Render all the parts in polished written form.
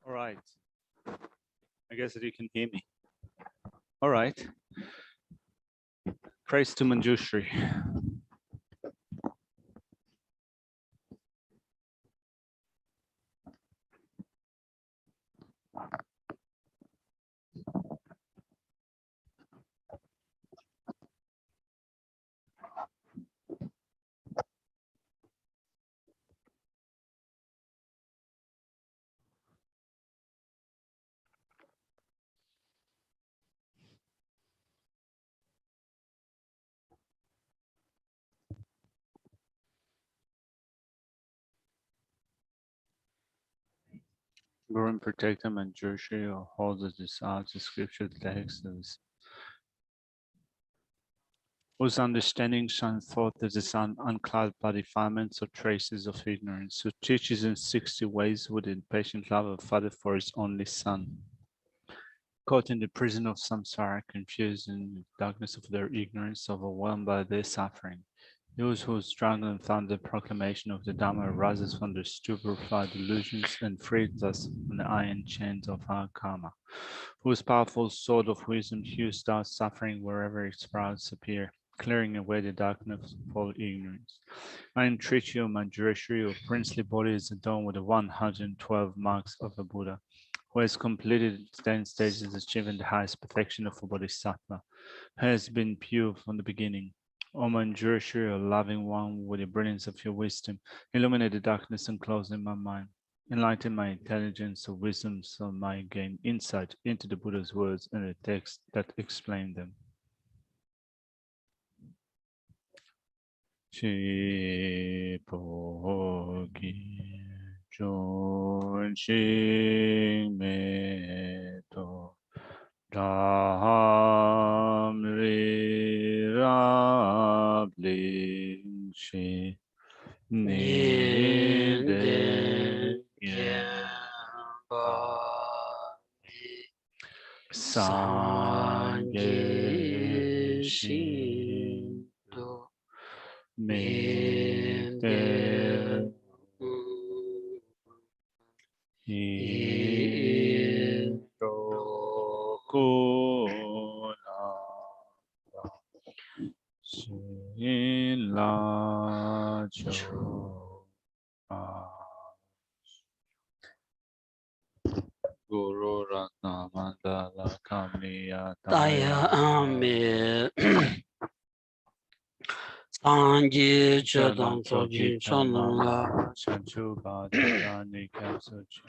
All right. I guess that you can hear me. All right. Praise to Manjushri. Guru and protector Manjushri or holds this out the scripture text whose understanding shines forth as the sun unclouded by defilements or traces of ignorance, who teaches in 60 ways with impatient love of Father for his only Son. Caught in the prison of samsara, confused in the darkness of their ignorance, overwhelmed by their suffering. Those who struggle and found the proclamation of the Dhamma arises from the stupefied delusions and frees us from the iron chains of our karma, whose powerful sword of wisdom hews out suffering wherever its sprouts appear, clearing away the darkness of all ignorance. I entreat you, Manjushri, your princely body is adorned with the 112 marks of a Buddha, who has completed 10 stages, achieving the highest perfection of a Bodhisattva, has been pure from the beginning. O Manjushri, a loving one, with the brilliance of your wisdom, illuminate the darkness and close in my mind. Enlighten my intelligence or wisdom so I might gain insight into the Buddha's words and the texts that explain them. Chi po ki chun shing me to Ram ri rab ling shi ni de yen ba sangye shi do me de Guru Ratna Mandala Kamiya Taya Ame Sanji Chodam Soji Chonala Chanchu Badani Kamsuchi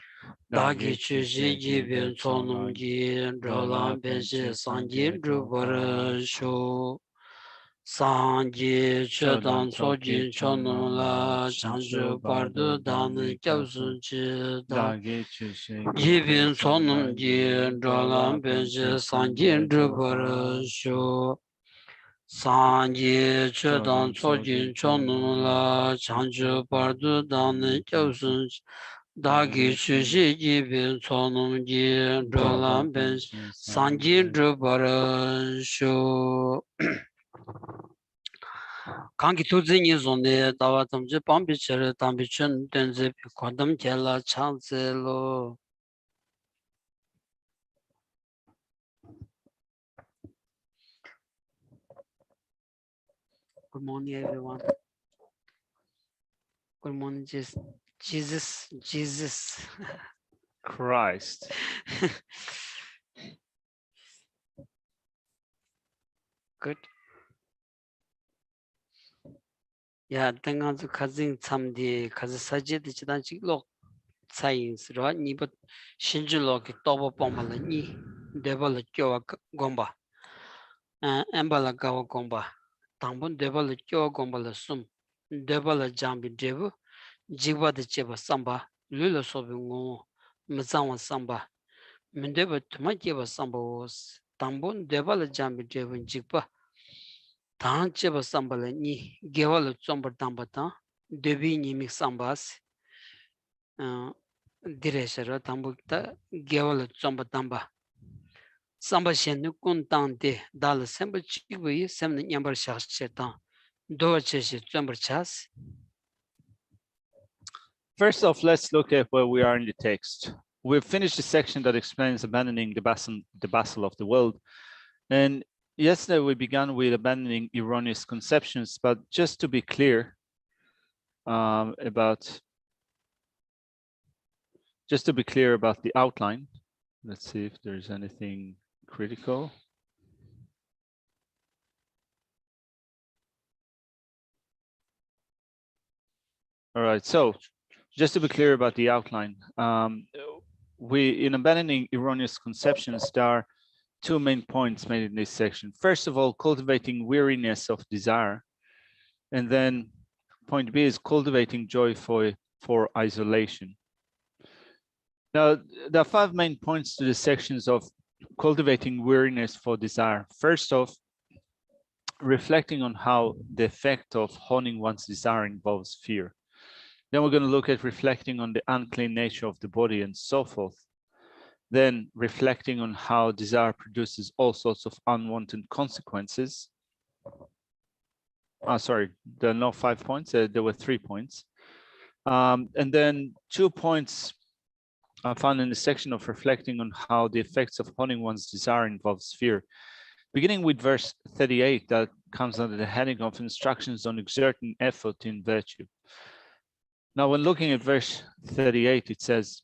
Dagi Chushi Jibin Chonum Ji Drola Benshi Sanji Drupara Sho Sanji Chodam Soji Chonala Chanchu Bardu Dani Kamsuchi Dagi Chushi Jibin Chonum Ji Drola Benshi Sanji Drupara Sho Sanji Chodam Sojin Chonula Chanchu Bardu Dani Kyausun Dagi Chushi Jibin Chonum Ji Drolam Ben Sanji Drupara Sho Kanki Tuzi Nizonde Dawatam Jipambi Chere Tambi Chun Denze Kwadam Kela Chanselo. Good morning, everyone. Good morning, Jesus. Christ. Good. Yeah, thank God to cousin Samdi, cousin Sajid, the Chidanchik lock science, right? Nibut Shinjulok, Tobo Pomala, Ni, Devil Joa Gomba, Embala Gawa Gomba, Tambun Devil Joa Gombala Sum, Devil Jambi Devu, Jiva the Cheva Samba, Lula Sobingo, Mazawa Samba, Mendeva Tumakiva Samba was Tambun Devil Jambi Devu Jipa. Tan cheba sambala ni gewala tsomba tambata debi ni mix sambas direshara tambukta gewala tsomba tamba samba shen kun tante dal semba chigwi semna nyambar shakhs chetan do cheshi tsomba chas. First off, let's look at where we are in the text. we've finished the section that explains abandoning the basel of the world. And yesterday we began with abandoning erroneous conceptions, but just to be clear about the outline. Let's see if there's anything critical. All right, so just to be clear about the outline, in abandoning erroneous conceptions, there are two main points made in this section. First of all, cultivating weariness of desire. And then point B is cultivating joy for isolation. Now, there are 5 main points to the sections of cultivating weariness for desire. First off, reflecting on how the effect of honing one's desire involves fear. Then we're going to look at reflecting on the unclean nature of the body and so forth. Then reflecting on how desire produces all sorts of unwanted consequences. Sorry, there are no 5 points, there were 3 points. And then 2 points are found in the section of reflecting on how the effects of honing one's desire involves fear. Beginning with verse 38, that comes under the heading of instructions on exerting effort in virtue. Now, when looking at verse 38, it says,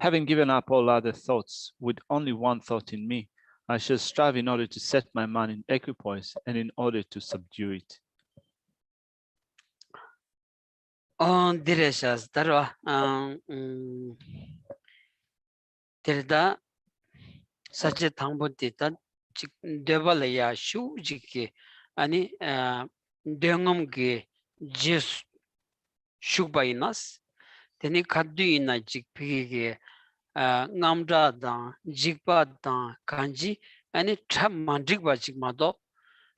having given up all other thoughts with only one thought in me, I shall strive in order to set my mind in equipoise and in order to subdue it. Direshas darwa derda saje thangbote ta debalaya shu jike ani dengam ge jis shubainas teni kaddu ina jik pige ngamda da jikpa da kanji ani tham mandrik ba jik mado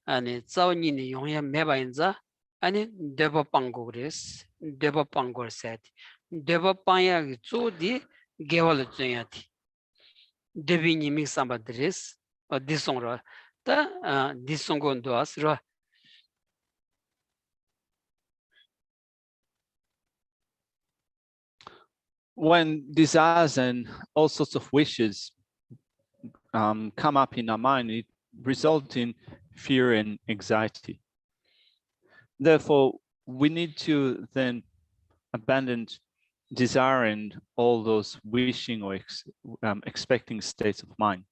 ani zawni ni yongya meba inza ani deba pangores deba pangor set deba panya gi di gewal zuyati debi ni mix ambadres disongra ta disongondo asra. When desires and all sorts of wishes come up in our mind, it results in fear and anxiety. Therefore, we need to then abandon desire and all those wishing or expecting states of mind.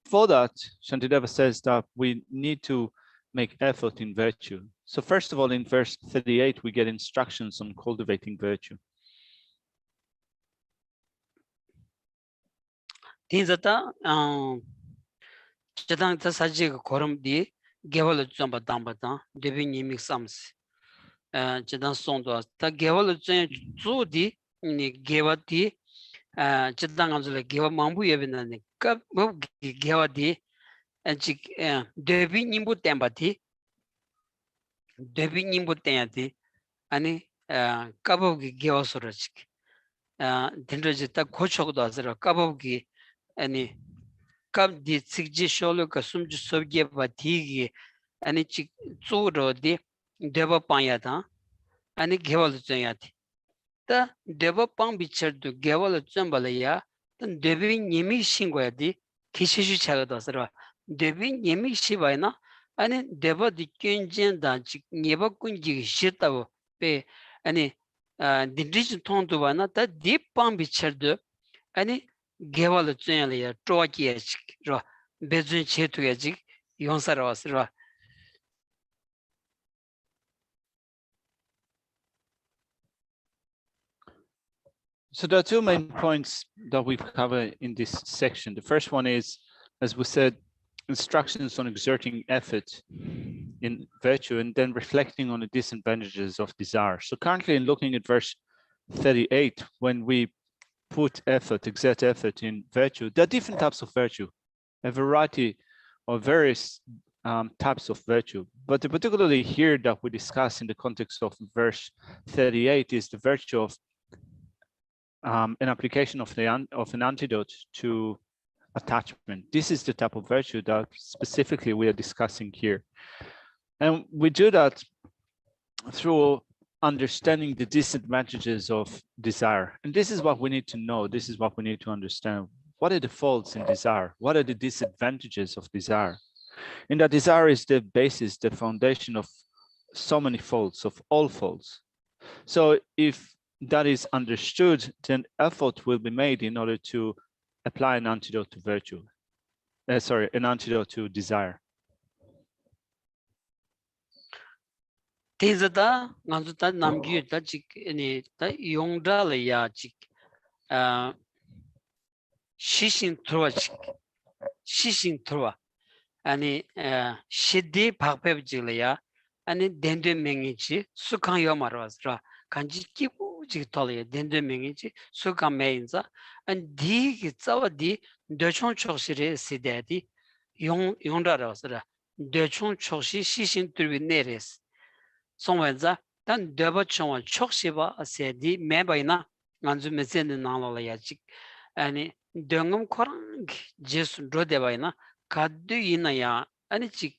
For that, Shantideva says that we need to make effort in virtue. So first of all, in verse 38, we get instructions on cultivating virtue. Tinzata jadang ta saji korum di gewal zamba dambata debi ni mix sams jadang sondo ta gewal zu di ni gewati jadang anzule gewa mambu yebina ni ka gewati anchi debi nimbu tembati debi nimbu teyati ani kabogi gewa sorachik dindroji ta kochokdo azra kabogi ani kab di tsikji sholo ka sumju sobge batigi ani chik tsuro di deba panya ta ani gewal zayati ta deba pang bichar du gewal zambala ya ta debi nimi shingwa di kishishu chagado asra debi nimi shiba na ani deba di kyunjen da chik nyeba kunji shirtabo pe ani dindriji tondu ba na ta di pang bichar du ani gewal zuyali ya troki ya chik ro bezun chetu ya chik yonsara was ro. So there are 2 main points that we've covered in this section. The first one is, as we said, instructions on exerting effort in virtue and then reflecting on the disadvantages of desire. So currently in looking at verse 38, when we exert effort in virtue, there are different types of virtue, a variety of various types of virtue. But particularly here that we discuss in the context of verse 38 is the virtue of an application of an antidote to attachment. This is the type of virtue that specifically we are discussing here. And we do that through understanding the disadvantages of desire. And this is what we need to know. This is what we need to understand. What are the faults in desire? What are the disadvantages of desire? And that desire is the basis, the foundation of so many faults, of all faults. So if that is understood, then effort will be made in order to apply an antidote to virtue. An antidote to desire. Tezada nganzu ta namgyu ta chik ni ta yongda la ya chik shishin throwa ani shiddi phakpeb jila ya ani dendwe mengi chi sukang yo marwas ra kanji kibu chik toli ya dendwe mengi chi sukang meyinza ani di ki tsawa di dechong chokshire sidaya di yongda rawas ra dechong chokshi shishin throwi neres 송wenza 단 deba chongwa chokshiba asedi mebayna nganzu mesende nanglola yachik ani dengam korang jesu rodebayna kaddu yina ya ani chik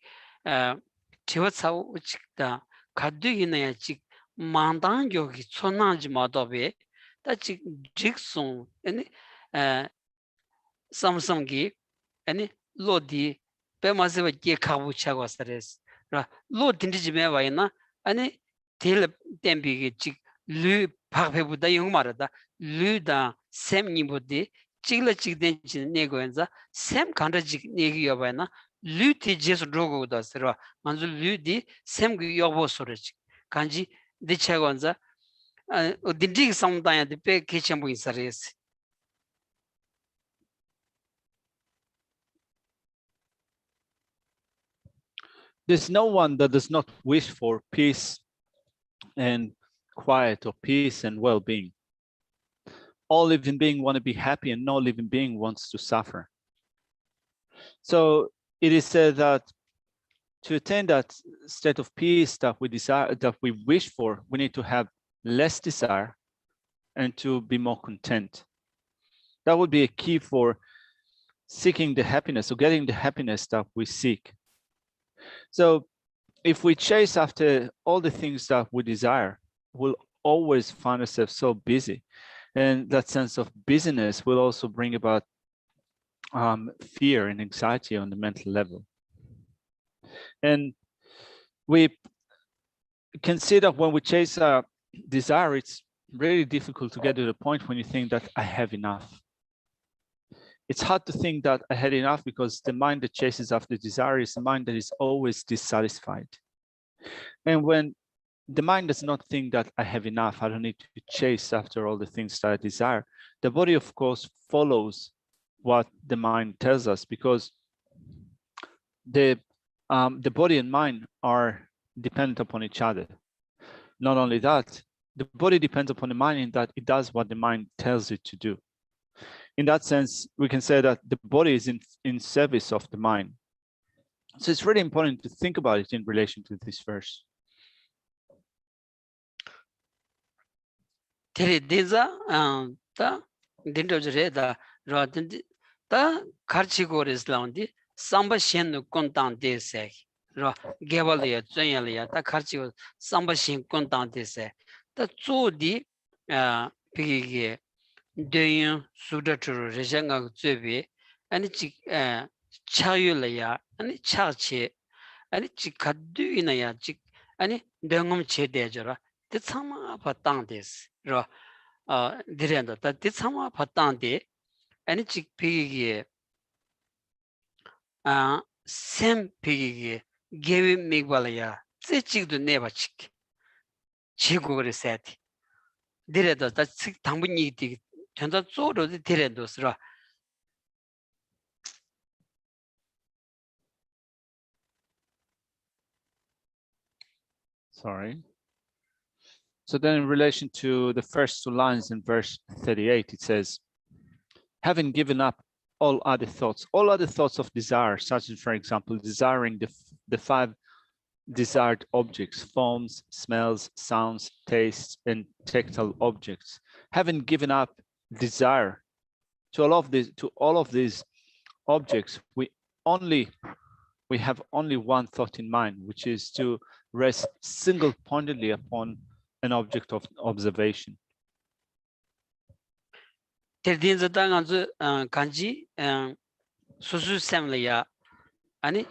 tiwa tsawu chikda kaddu yina ya chik mandang yogi chonangji madobe da chik jiksong ani samsamgi ani lodi pemaseba ge kabu chagwa sares ra lo dindiji mebayna 아니 딜 템비기 직 류 박배보다 영마르다 류다 샘니보디 찌글라 찌든지 네고엔자 샘 간다지 네기여 봐나 류티 제스 로고다 서로 만주 류디 샘기 여보 소르지 간지 디차고엔자 딘디 상다야디 페 케챵부 인사레스 There's no one that does not wish for peace and quiet, or peace and well-being. All living beings want to be happy, and no living being wants to suffer. So it is said that to attain that state of peace that we desire, that we wish for, we need to have less desire and to be more content. That would be a key for seeking the happiness, or getting the happiness that we seek. So if we chase after all the things that we desire, we'll always find ourselves so busy. And that sense of busyness will also bring about fear and anxiety on the mental level. And we can see that when we chase our desire, it's really difficult to get to the point when you think that I have enough. It's hard to think that I had enough, because the mind that chases after desire is a mind that is always dissatisfied. And when the mind does not think that I have enough, I don't need to chase after all the things that I desire, the body, of course, follows what the mind tells us, because the body and mind are dependent upon each other. Not only that, the body depends upon the mind in that it does what the mind tells it to do. In that sense, we can say that the body is in service of the mind. So it's really important to think about it in relation to this verse. 테레데자 다 딘도즈레다 라딘디 다 카르치고레슬라운디 삼바셴노 콘탄데세 라 게발리아 쩨얄리아 다 카르치고 삼바셴 콘탄데세 다 쪼디 비게 데인 수다트로 레샹가 쩨비 아니 치 차율이야 아니 차치 아니 치 카드이나야 치 아니 덩음 체대저라 대참아 바땅데스 라 디렌다 다 대참아 바땅데 아니 치 비게 샘 비게 게비 미발야 찌찌도 네바치 지고를 세티 디레다 다 당분이 디 전자 쪼로디 디렌도스라 Sorry. So then in relation to the first two lines in verse 38, it says, having given up all other thoughts of desire, such as, for example, desiring the five desired objects, forms, smells, sounds, tastes, and tactile objects. Having given up desire to all of these objects, we have only one thought in mind, which is to rest single-pointedly upon an object of observation. Terdinza tanganzu kanji susu semleya ani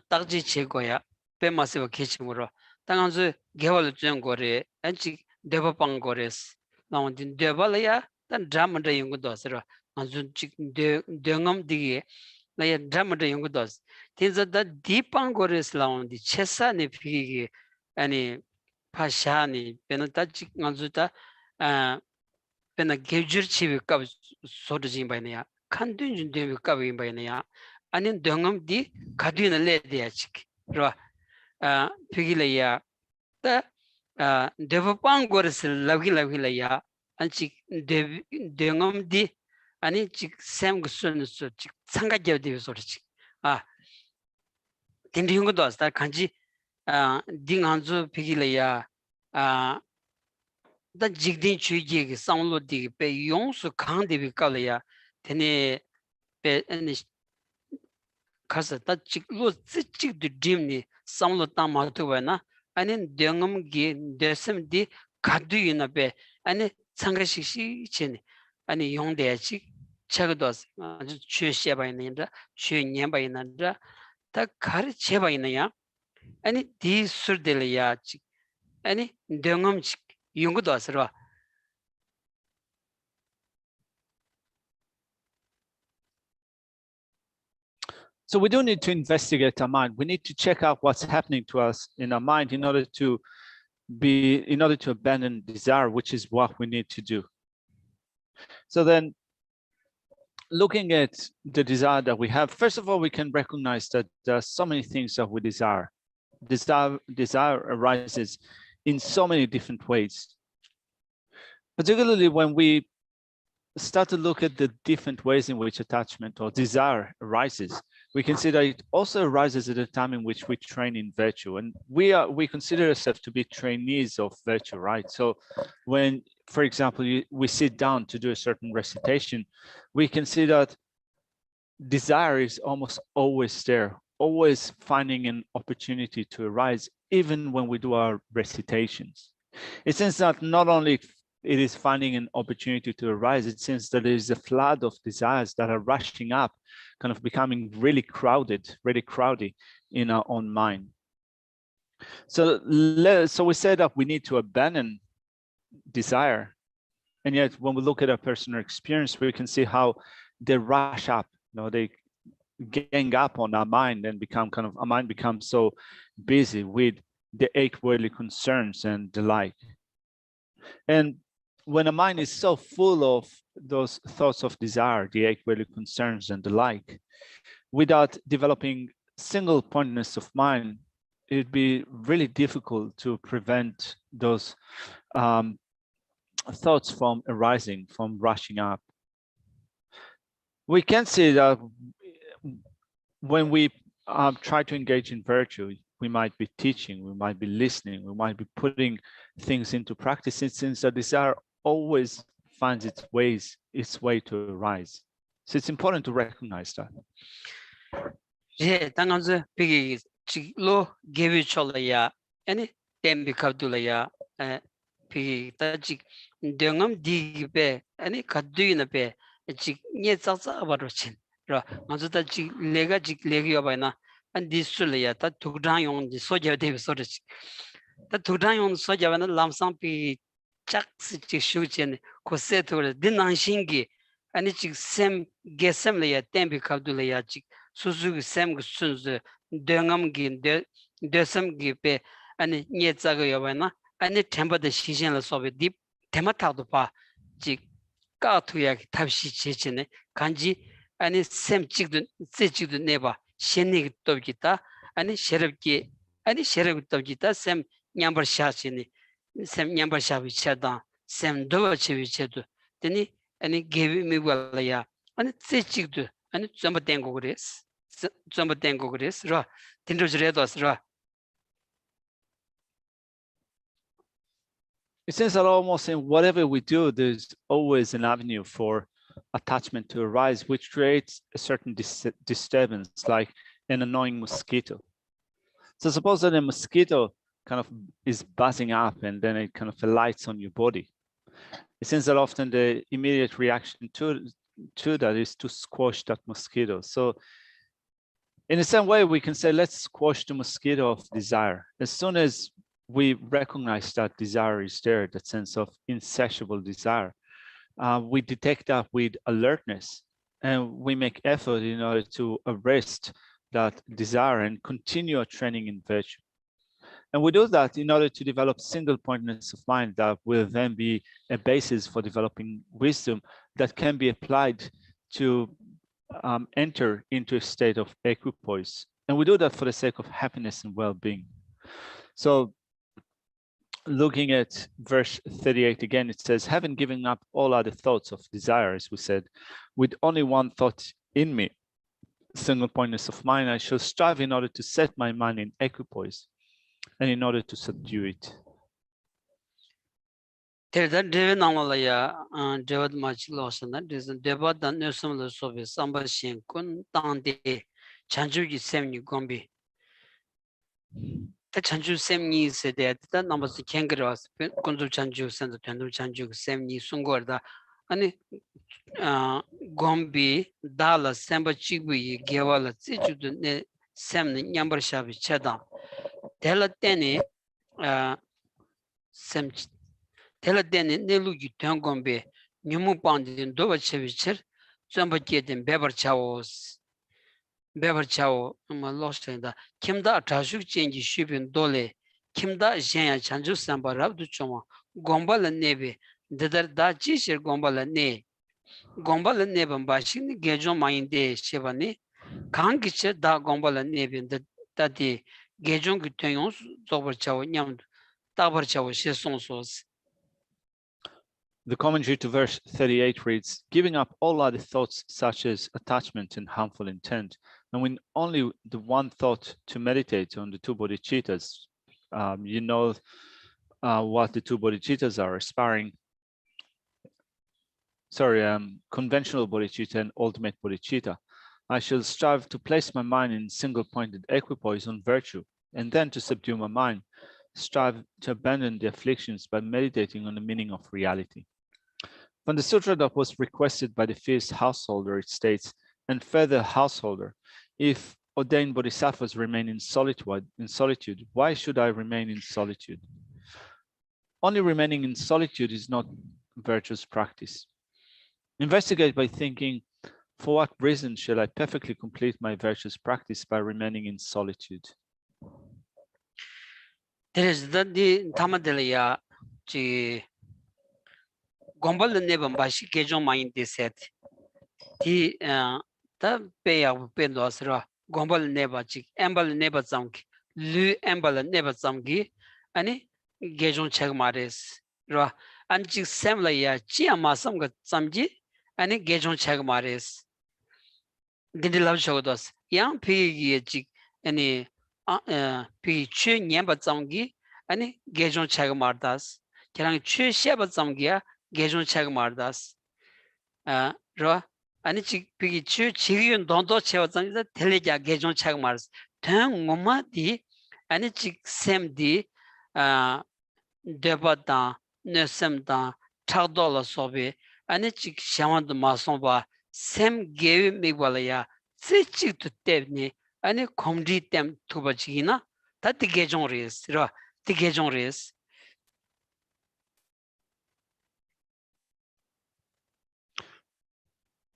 takji chegoya pe masiba kechimuro tanganzu gewal jengore anchi deba pangores nawandin debalaya tan dramanda yungudosra anzu chik dengam dige laya dramanda yungudos tinza da dipangores lawandi chesa ne pigi ani pashani penata chik anzu ta pena gejur chibi kab sodjin bainaya khandun jun de kab yin bainaya anin dongam di kaduna le de chik ro pigilaya ta devapang gores lagi la ya anchi dongam di ani chik sam gusun so chik sanga je de so chik tindi yung do sta kanji ding hanzu pigilaya da jigdin chuji ge samlo di pe yongsu kang de bi kala ya tene pe ani kasa ta chiklo chik de dimni samlo ta ma to wa na ani dengam ge desem di kadu ina pe ani changa shi chen ani yong de chi chagdos chue she ba ina da chue nyen ba ina da ta khar che ba ina ya ani di sur de ya chi ani dengam chi yung do asra. So we don't need to investigate our mind. We need to check out what's happening to us in our mind in order to abandon desire, which is what we need to do. So then, looking at the desire that we have, first of all, we can recognize that there are so many things that we desire. Desire arises in so many different ways. Particularly when we start to look at the different ways in which attachment or desire arises, we can see that it also arises at a time in which we train in virtue, and we consider ourselves to be trainees of virtue, right? So when, for example, we sit down to do a certain recitation, we can see that desire is almost always there, always finding an opportunity to arise, even when we do our recitations. It seems that not only it is finding an opportunity to arise, it seems that there is a flood of desires that are rushing up, kind of becoming really crowded, really crowded in our own mind. So we said that we need to abandon desire. And yet when we look at our personal experience, we can see how they rush up, they gang up on our mind and our mind becomes so busy with the 8 worldly concerns and the like. And when a mind is so full of those thoughts of desire, the 8 worldly concerns and the like, without developing single pointedness of mind, it'd be really difficult to prevent those thoughts from arising, from rushing up. We can see that when we try to engage in virtue, we might be teaching, we might be listening, we might be putting things into practice. It seems that desire always finds its way to arise. So it's important to recognize that. Yeah, tanganzu pigi chiklo gevi cholaya ani tembi kabdulaya pigi ta chik dengam digibe ani kadduina be chik nye tsatsa barochin ra manzu ta chik lega yobana an disulaya ta tukdang yong di soja de sorich ta tukdang yong soja bana lamsang pi chak si chik shuchen ko setur dinang shingi ani chik sem gesem laya tembi kabdulaya chik susu sem sunzu dengam gi desam gi pe ani nye tsaga yobana ani temba de shishin la sobe dip tema tagdo pa chik ka tuya ki tabshi chechene kanji ani sem chikdu neba shenni gi tobgi ta ani sherab tobgi ta sem nyambar sha chene sem nyambar sha bi chada sem doba chebi chedu teni ani gebi mi wala ya ani tse chikdu ani zamba tengo gres ra tindro jredos ra. It seems that almost in whatever we do, there's always an avenue for attachment to arise, which creates a certain disturbance, like an annoying mosquito. So suppose that a mosquito kind of is buzzing up and then it kind of alights on your body. It seems that often the immediate reaction to that is to squash that mosquito. So in the same way, we can say, let's squash the mosquito of desire. As soon as we recognize that desire is there, that sense of insatiable desire, we detect that with alertness, and we make effort in order to arrest that desire and continue our training in virtue. And we do that in order to develop single pointedness of mind that will then be a basis for developing wisdom that can be applied to enter into a state of equipoise. And we do that for the sake of happiness and well-being. So looking at verse 38 again, it says, having given up all other thoughts of desire, as we said, with only one thought in me, single pointedness of mind, I shall strive in order to set my mind in equipoise and in order to subdue it. Terda Devanamala, Devad Mach Lawson, that is Devad and Nusum Soviet, Samba Shin Kun Tande, Chanju Semni Gombi. The Chanju Semni said that numbers the Kangaros, Kundu Chanju, and the Tandu Chanju, Semni Sungorda, and Gombi, Dala, Samba Chibi, Gavala, Situ, Semni, Yambar Shavi, Chedam. Tela Deni, Sem. Tela deni nelugi tengombe nyumu pandin dova chevichir zamba gedin bebar chawos ma loshenda kimda atashuk chenji shubin dole kimda jenya chanju samba rabdu choma gombala nebe dedar da jishir gombala neban bashin gejo mayinde shebani kangiche da gombala nebin dadi gejon gütyon zobar chawo nyam tabar chawo shesonsos. The commentary to verse 38 reads, giving up all other thoughts such as attachment and harmful intent, and with only the one thought to meditate on the two bodhicittas. You know what the two bodhicittas are, conventional bodhicitta and ultimate bodhicitta. I shall strive to place my mind in single-pointed equipoise on virtue, and then to subdue my mind, strive to abandon the afflictions by meditating on the meaning of reality. From the sutra that was requested by the fierce householder, it states, and further householder, if ordained bodhisattvas remain in solitude, why should I remain in solitude? Only remaining in solitude is not virtuous practice. Investigate by thinking, for what reason shall I perfectly complete my virtuous practice by remaining in solitude? There is the Tamadelia Gombal never bashi kejo mind this set. The pay of Pendosra, Gombal never chick, Embal never zonk, Lu Embal never zongi, and Gejon Chagmares, Ra, and Chick Semlaya, Chiamasam got Samji, and Gejon Chagmares. Did the love showed us young pig chick, any pig chin yamba zongi, and Gejon Chagmardas, Kerang Chu Shebat Zamgia. Gejon Chagmardas. Ro, and it's piggy chu, chicken don't chew the teleja Gejon Chagmars. Turn Moma di, and it's same di, Debata, Nusemda, $12 sobe, and it's Shaman the Masomba, same gave me Walaya, Sitchi to Tevni, and it comdit them to Bachina, that the Gejon race, Ro, the Gejon race.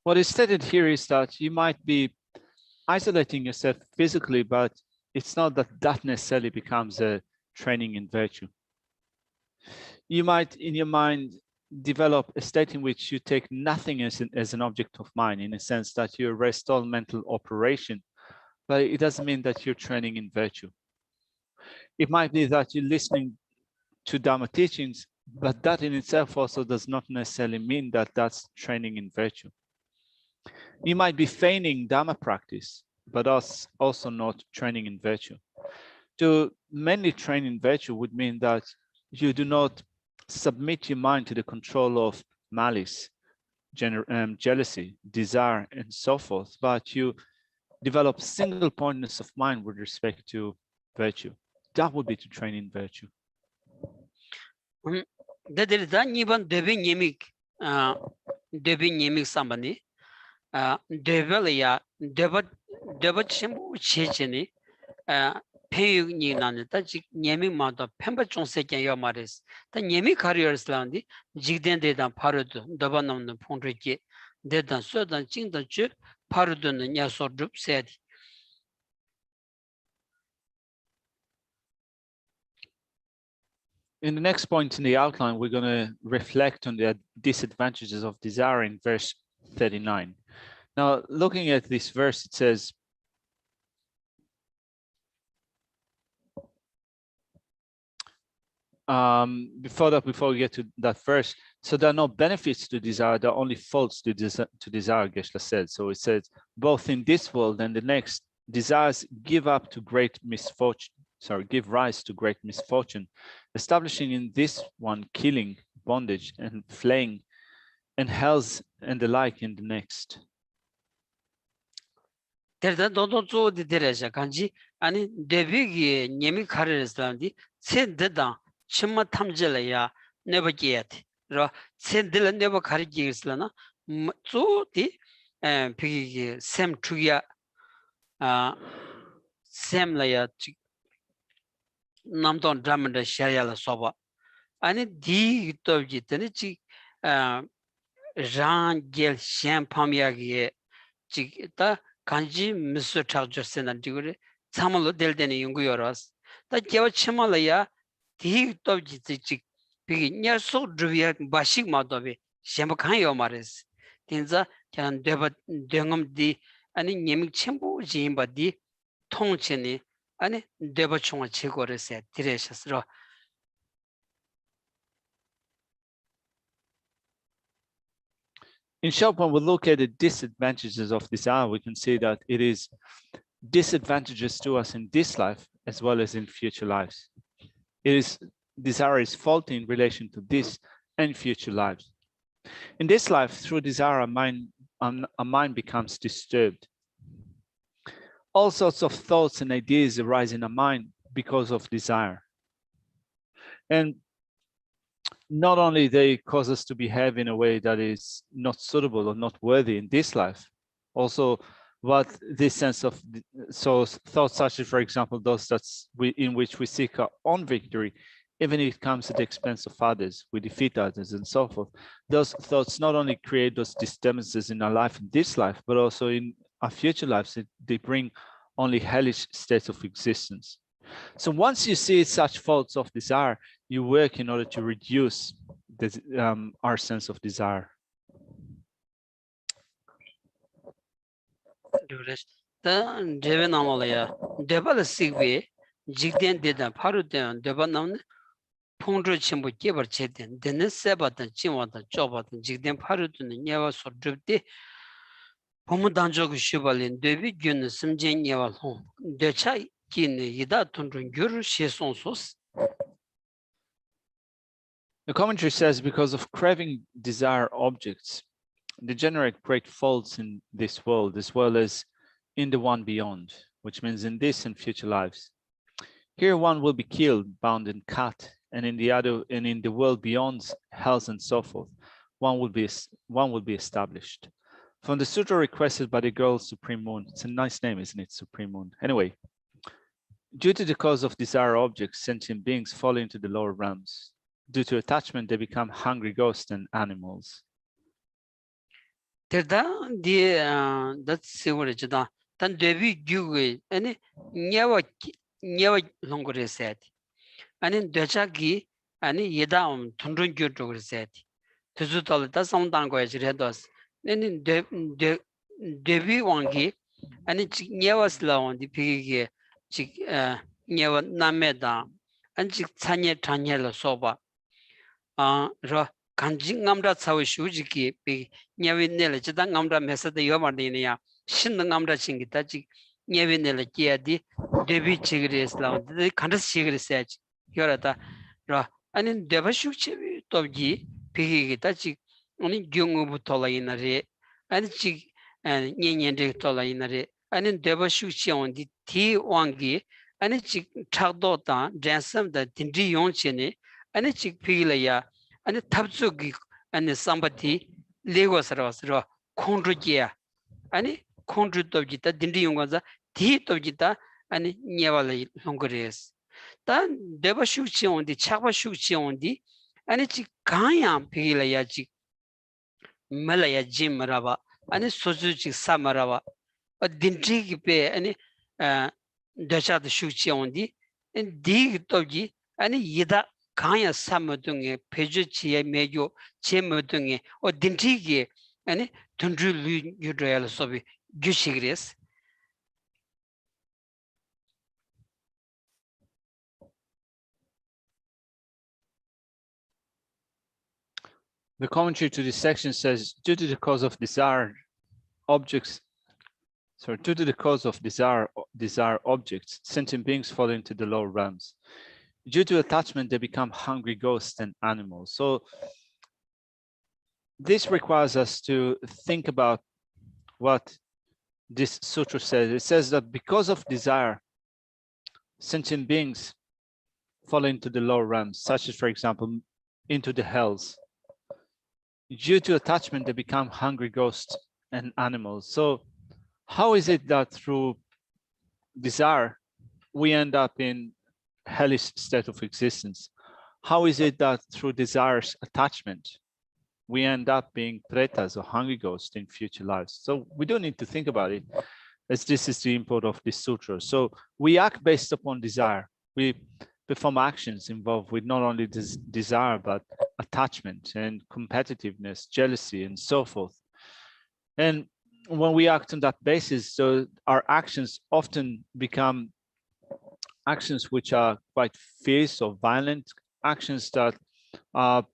What is stated here is that you might be isolating yourself physically, but it's not that that necessarily becomes a training in virtue. You might, in your mind, develop a state in which you take nothing as an object of mind, in a sense that you arrest all mental operation, but it doesn't mean that you're training in virtue. It might be that you're listening to Dharma teachings, but that in itself also does not necessarily mean that that's training in virtue. You might be feigning Dharma practice, but also not training in virtue. To mainly train in virtue would mean that you do not submit your mind to the control of malice, jealousy, desire, and so forth, but you develop single pointedness of mind with respect to virtue. that would be to train in virtue. There is even debi nyemik somebody. Develia deba chimbu checheni payug ni nani ta jik nyemi mado pemba chongse kya yo mares ta nyemi careers landi jigden de dan parudu deba namna pondreki de dan so dan jing dan chu parudu na nya so drup said. In the next point in the outline, we're going to reflect on the disadvantages of desire in verse 39. Now, looking at this verse, it says, before we get to that verse, so there are no benefits to desire, there are only faults to desire, Geshe said. So it says, both in this world and the next, desires give rise to great misfortune, establishing in this one killing, bondage, and flaying, and hells and the like in the next. Terda dodo zo di dereja kanji ani debigi nyemi careers landi sen dedan chimma tamjela ya neba giyati ro sen dela neba kari gigisla na zo di pigi sem chuya sem la ya namdon dramanda shaya la soba ani di tobji tani chi ran gel shem pamya gi chi ta kanji miso chakjo sena digure samalo deldeni yungu yoros ta gewa chimala ya di tobji chi pigi nya so druvya bashik madobe shemba kan yo mares tinza kyan deba dengam di ani nyemik chembu jimba di tongcheni ani deba chunga chegore se direshasro. In short, when we look at the disadvantages of desire, we can see that it is disadvantageous to us in this life as well as in future lives. Desire is faulty in relation to this and future lives. In this life, through desire, our mind becomes disturbed. All sorts of thoughts and ideas arise in our mind because of desire. And not only they cause us to behave in a way that is not suitable or not worthy in this life, also what this sense of thoughts such as, for example, those in which we seek our own victory, even if it comes at the expense of others, we defeat others and so forth. Those thoughts not only create those disturbances in our life in this life, but also in our future lives. They bring only hellish states of existence. So once you see such faults of desire, you work in order to reduce our sense of desire. Pongzho chenpo gebar cheten, dene sebatan, chinwatan, chobatan, jikden parudun, nyewa sordrupde, pomu danjogu shubalin, debi gyun simjen nyewa long, decha kin yida tundrun gyur sheson sos. The commentary says, because of craving desire objects, they generate great faults in this world as well as in the one beyond, which means in this and future lives. Here one will be killed, bound and cut, and in the world beyond, hells and so forth, one will be established. From the sutra requested by the girl Supreme Moon, it's a nice name, isn't it, Supreme Moon? Anyway, due to the cause of desire objects, sentient beings fall into the lower realms. Due to attachment, they become hungry ghosts and animals. That's the dan debi gyugui, and nyewa longore said. And dechaki, and yeda tundrun gyur said. Tuzutal, that's some dangoes redos. Then debi wangi, and it's nyewa slow on the pig, nyewa nameda, and chanye tanyela soba. Ra kanji ngamra tsawi shujiki pi nyawi nela chita ngamra mesada yomardini ya shin ngamra chingi tachi nyawi nela kia di debi chigiri islam di kandas chigiri sach yorata ra anin deba shukchebi tobji piki tachi ani gyungu bu tola inari ani chig nyenyenri tola inari anin deba shukche ondi ti wangi Ani chik chakdo ta jansam da dindri yong chene ani chik pigila ya ani tabzu gi ani sambati lego sarwa khondru ya ani khondru tobji ta dindri yong za di tobji ta ani nyewala longres ta deba shukchi ondi chakba shukchi ondi ani chik kanyam pigila ya chik malaya jim maraba ani sozu chik sa maraba dindri gi pe ani dachad shukchi ondi dig togi ani yida kanya samadunge peju chiye mejo che modunge o dindri gi ani tundru lu yudroyal sobi gyushigres. The commentary to this section says, due to the cause of desire, due to the cause of desire objects, sentient beings fall into the lower realms. Due to attachment, they become hungry ghosts and animals. So this requires us to think about what this sutra says. It says that because of desire, sentient beings fall into the lower realms, such as, for example, into the hells. Due to attachment, they become hungry ghosts and animals. So how is it that through desire, we end up in hellish state of existence? How is it that through desire's attachment, we end up being pretas or hungry ghosts in future lives? So we do need to think about it, as this is the import of this sutra. So we act based upon desire. We perform actions involved with not only desire, but attachment and competitiveness, jealousy, and so forth. And when we act on that basis, so our actions often become actions which are quite fierce or violent, actions that are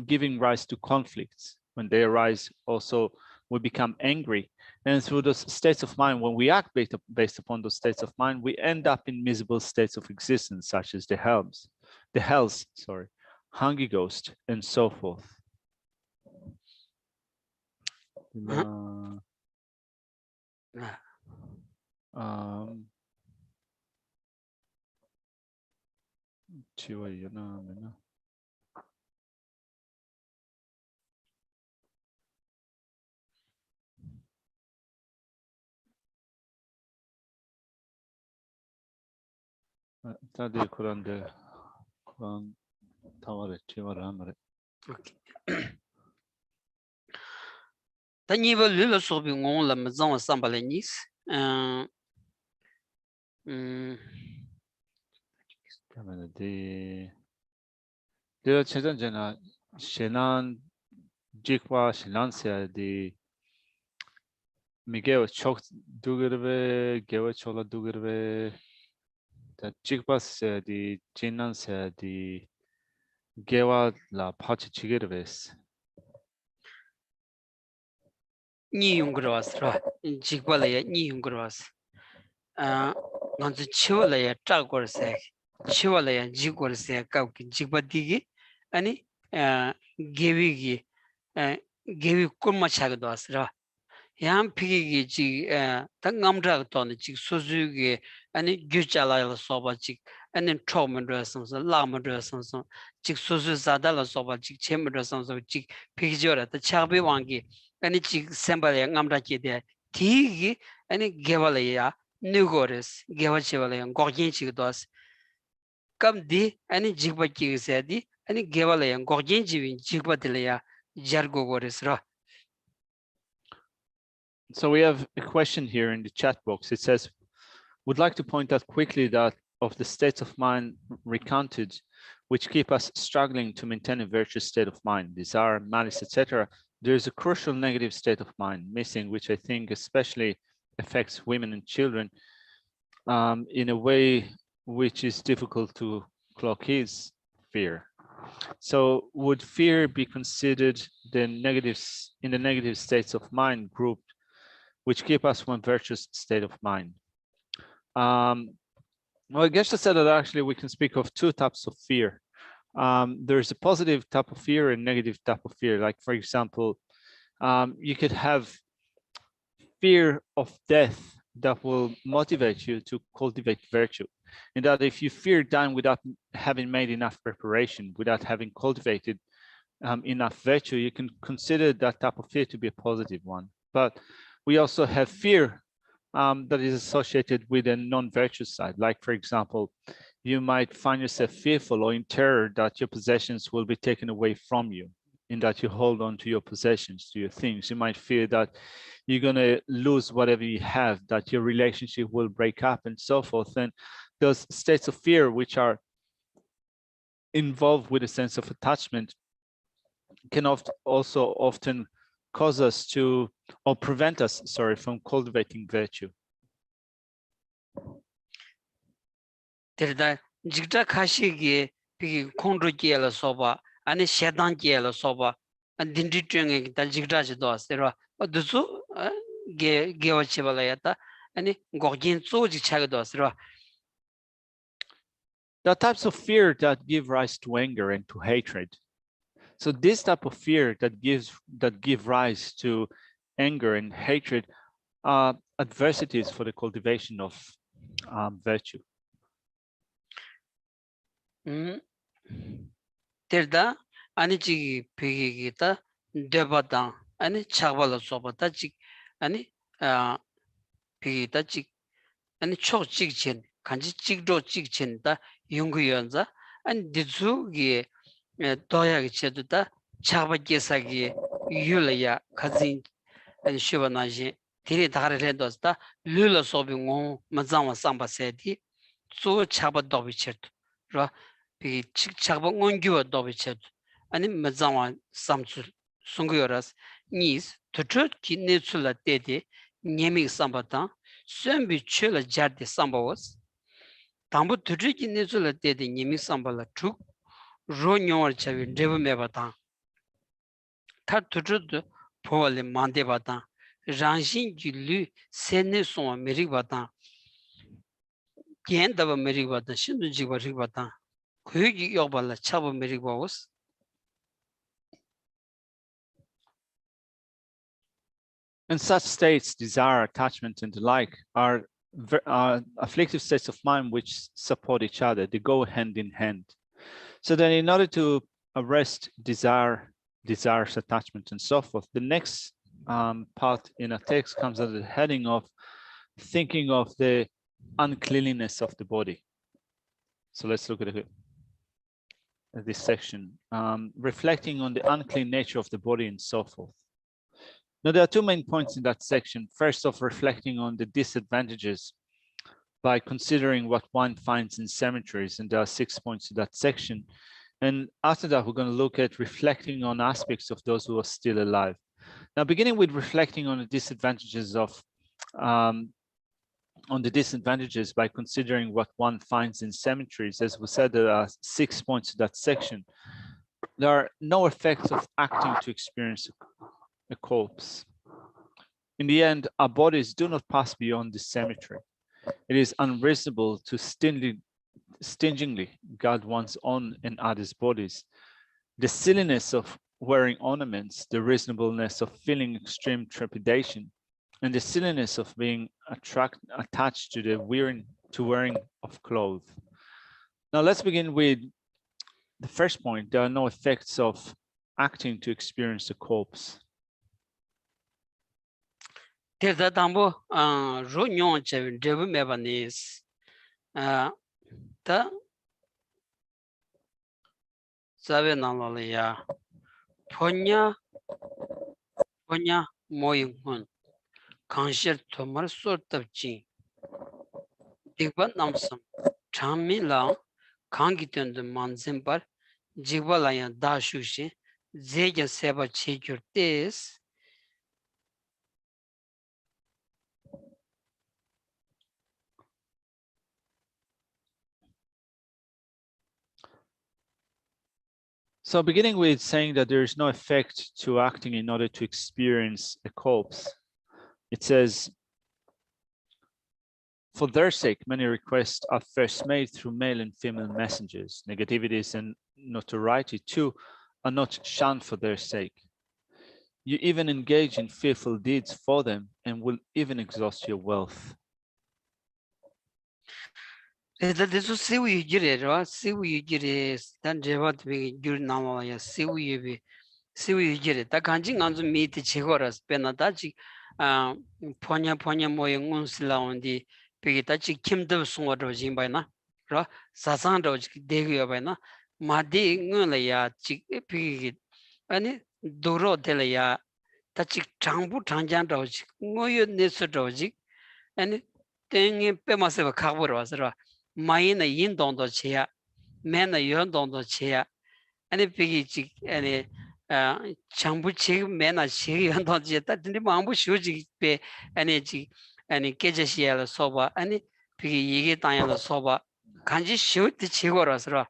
giving rise to conflicts. When they arise, also we become angry. And through those states of mind, when we act based upon those states of mind, we end up in miserable states of existence, such as the hells, hungry ghost, and so forth. Taniva lula sobi ngong la mazong sambale nis. The Chetanjana Shenan Jikwa Shenansia the Miguel Chok Dugerve, Gewa Chola Dugerve, the Jikwas the Jinans the Gewa la Pachi Chigirves. Ni yungros ra jikwala ya ni yungros nganzu chiwala ya chagor se chiwala ya jigor se ka jikbadi gi ani gewi gi gewi kurma chagdo asra yam pigi gi ji ta ngamdra to ne ji suzu gi ani gychala la soba ji ani chomendra samsa lamendra samsa ji suzu zada la soba ji chemendra samsa ji pigi jora ta chagbe wangi ani chik sembale ngamra chide tigi ani gewalaya nugores gewachewalaya gorgin chigdos kam di ani jigba chigsedi ani gewalaya gorgin jiwin jigba dilaya jargogores ra. So we have a question here in the chat box. It says, would like to point out quickly that of the states of mind recounted, which keep us struggling to maintain a virtuous state of mind, desire, malice, etc., there is a crucial negative state of mind missing, which I think especially affects women and children in a way which is difficult to clock, is fear. So would fear be considered the negatives in the negative states of mind group, which keep us one virtuous state of mind? Well, Geshe said that actually we can speak of two types of fear. There's a positive type of fear and negative type of fear. Like, for example, you could have fear of death that will motivate you to cultivate virtue. And that if you fear dying without having made enough preparation, without having cultivated enough virtue, you can consider that type of fear to be a positive one. But we also have fear that is associated with a non-virtuous side. Like, for example, you might find yourself fearful or in terror that your possessions will be taken away from you, in that you hold on to your possessions, to your things. You might fear that you're going to lose whatever you have, that your relationship will break up and so forth. And those states of fear, which are involved with a sense of attachment, can also often cause us to, or prevent us, sorry, from cultivating virtue. Terda jigda khashigi pigi khondro kiela soba ani shedan kiela soba and dindi twenge ta jigda jido asera oduzu ge wachibala yata ani gogin zo ji chagdo asera. There are types of fear that give rise to anger and to hatred. So this type of fear that give rise to anger and hatred are adversities for the cultivation of virtue. Terda ani chigi pigi ta debata ani chagbala soba ta chig ani pigi ta chig ani chok chig chen kanji chigdo chig chen ta yungu yonza ani dizu gi doya gi chedu ta chagba gesa gi yulaya kazin ani shiba naji tiri dhari rendos ta lula sobi ngon mazangwa samba sedi zo chagba dobi chedu ra pigi chig chagba ngon gyuwa dobi chedu ani mazangwa samsu sungu yoras nis tutu ki netsula dede nyemik samba ta suambi chula jardi samba was tambu tutu ki netsula dede nyemik samba la chuk ro nyawar chawi drebu meba ta tar tutu du powa le mande ba ta rangshin ki lu sene sonwa merik ba ta gen daba merik ba ta shindu jikba rik ba ta kuyo ki yokba la chaba merik ba was. And such states, desire, attachment, and the like, are afflictive states of mind which support each other. They go hand in hand. So then in order to arrest desires, attachment, and so forth, the next part in a text comes under the heading of thinking of the uncleanliness of the body. So let's look at this section, reflecting on the unclean nature of the body and so forth. Now, there are two main points in that section. First off, reflecting on the disadvantages by considering what one finds in cemeteries, and there are 6 points in that section. And after that, we're going to look at reflecting on aspects of those who are still alive. Now, beginning with reflecting on the disadvantages of by considering what one finds in cemeteries. As we said, there are 6 points to that section. There are no effects of acting to experience a corpse. In the end, our bodies do not pass beyond the cemetery. It is unreasonable to stingingly guard one's own and others' bodies. The silliness of wearing ornaments, the reasonableness of feeling extreme trepidation, and the silliness of being attached to the wearing of clothes. Now let's begin with the first point. There are no effects of acting to experience a corpse. Terda tambo ro nyon chawi drebu meba nis ta zawe nalala ya ponya moying hun kanshir tomar sor tabchi digba namsam chami la kangi töndu manzin par jigba la ya da shushi zeja seba chekyur tes. So beginning with saying that there is no effect to acting in order to experience a corpse, it says, for their sake, many requests are first made through male and female messengers. Negativities and notoriety too are not shunned for their sake. You even engage in fearful deeds for them and will even exhaust your wealth. This is Siwi Jire, Siwi Jire, then Jevat be Gurnamaya, Siwi Jire, the Kanjing on the meet Chigoras, Benadachi, Ponya Moyang Unsila on the Pigitachi Kim de Sword of Jimbana, Sasando Degiabana, Madi Nulaya, Pig, and Duro Delaya, Tachi Chambu Tanjan Doj, Moyo Nessa Doji, and then Pemaseva cover was Maina yin dong do chia, mena yuan dong do chia, any piggy any chambu chick, mena chi yuan dong chia, that the mambu shuji be any Geshe soba, any piggy yigi tanya soba, kanji shoot the chigorasra.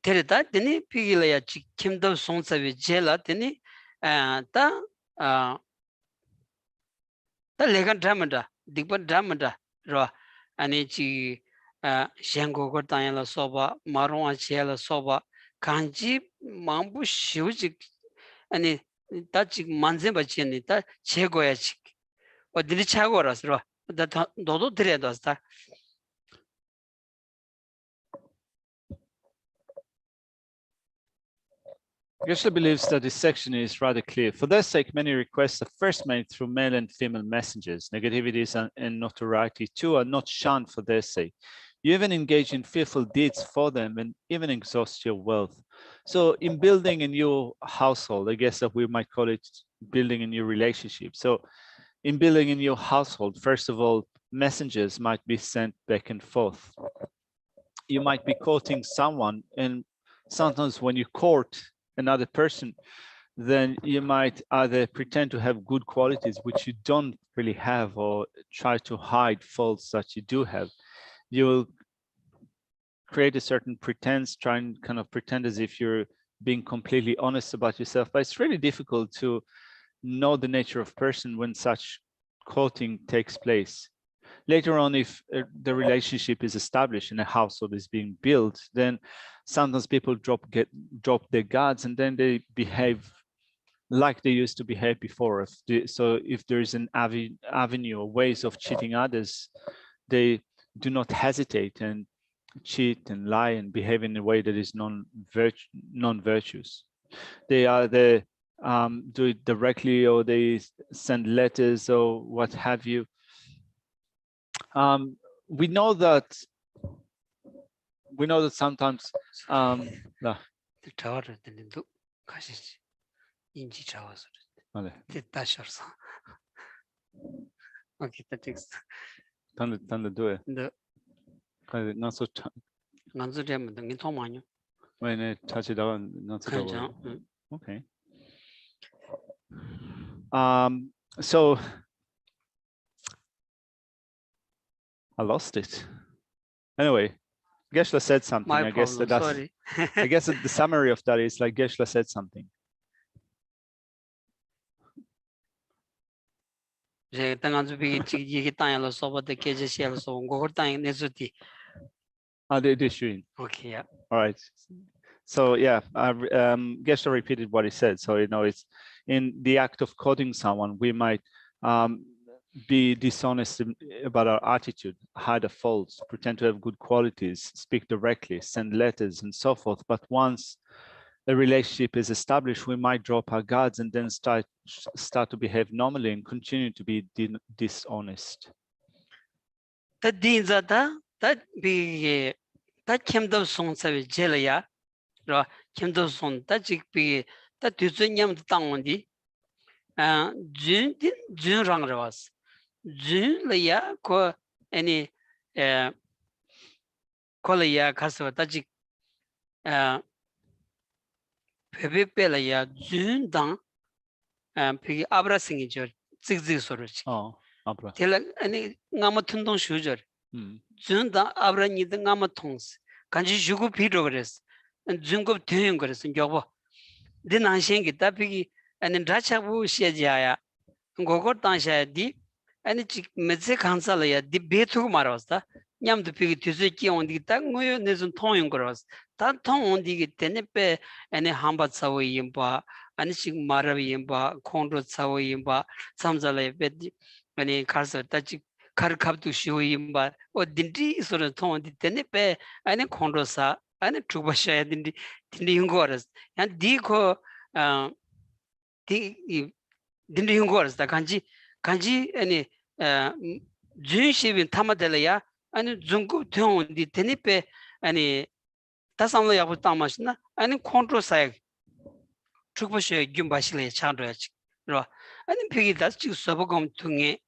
Terita, then piggy lay a kimdo songs of jela, then the legan dramada, deeper dramada, raw. Anichi Shango Tayala Soba, Marwa Chiela Soba, Kanji Mambu Shuji, and touching Manzeba Chinita, Chegoyachik, or did Chagoras, that Dodo Tredosta. Geshe believes that this section is rather clear. For their sake, many requests are first made through male and female messengers. Negativities and notoriety too are not shunned for their sake. You even engage in fearful deeds for them and even exhaust your wealth. So in building a new household, I guess that we might call it building a new relationship. So in building a new household, first of all, messengers might be sent back and forth. You might be courting someone, and sometimes when you court another person, then you might either pretend to have good qualities which you don't really have, or try to hide faults that you do have. You will create a certain pretense, try and kind of pretend as if you're being completely honest about yourself, but it's really difficult to know the nature of person when such courting takes place. Later on, if the relationship is established and a household is being built, then sometimes people drop their guards, and then they behave like they used to behave before. So if there is an avenue or ways of cheating others, they do not hesitate and cheat and lie and behave in a way that is non-virtuous. They either do it directly, or they send letters or what have you. We know that sometimes The tower then do Kashish Inji Chawas. The Tashers. Okay, that takes the not so Nanzudem, the Mintomano. when it touch it on not so okay. So I lost it. Anyway, Geshe said something. My I guess problem, that's sorry. I guess the summary of that is like Geshe said something. They okay, yeah. All right. So yeah, Geshe repeated what he said. So it's in the act of courting someone, we might be dishonest about our attitude, hide our faults, pretend to have good qualities, speak directly, send letters, and so forth. But once a relationship is established, we might drop our guards and then start to behave normally and continue to be dishonest. That means that be that came to song say jelaya, came to song that be that you yam tang di Jun rang was Jun laya ko any kolaya kaswa tajik Pepe pelaya Jun dang pig abra singi jor zig sorich. Oh, abra. Tell any ngamatundong shujar. Jun dang abra ni the ngamatongs. Kanji shugu pidogres and Jungo Tuyungres and Jobo. Then I sing it that piggy and then Rachabu Shejaya. Gogo Tansha di and it's Medze Kansalaya, di Betu Marosta, Yam the pig Tuzuki on the Tango Nizun Toyungros, that tongue on the Tenepe and a Hambat Sawayimba, and it's Maravimba, Kondo Sawayimba, Samzale Bedi, and a Casa Tachi karkaptu shoyimba o dindi sort of ton dine pe ane kondrosa ane trubasha dindi yungoras and diko di dindi yungoras da kanji ane junshibin tamadela ane zungu ton di dine pe ane tasamlo yabu tamashna ane kondrosa trubasha gyumbashile chandroach ro ane pegi das chi sobogom tunge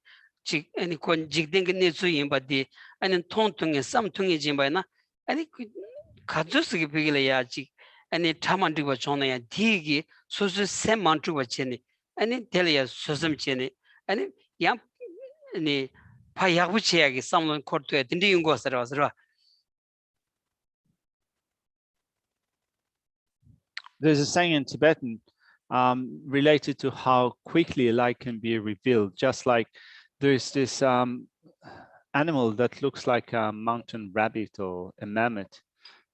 직 아니 kon jigden ne su yin ba di ani tong tung sam tung jin ba na ani 가져서 비길래 야지 아니 타만디 봐 존나야 디기 소소 셈만 주고 쳤니 아니 텔이야 소섬 쳤니 아니 양 아니 파야부 치야기 삼론 코트에 딘디 용고서라 와서 There's a saying in Tibetan related to how quickly a light can be revealed, just like there's this animal that looks like a mountain rabbit or a mammoth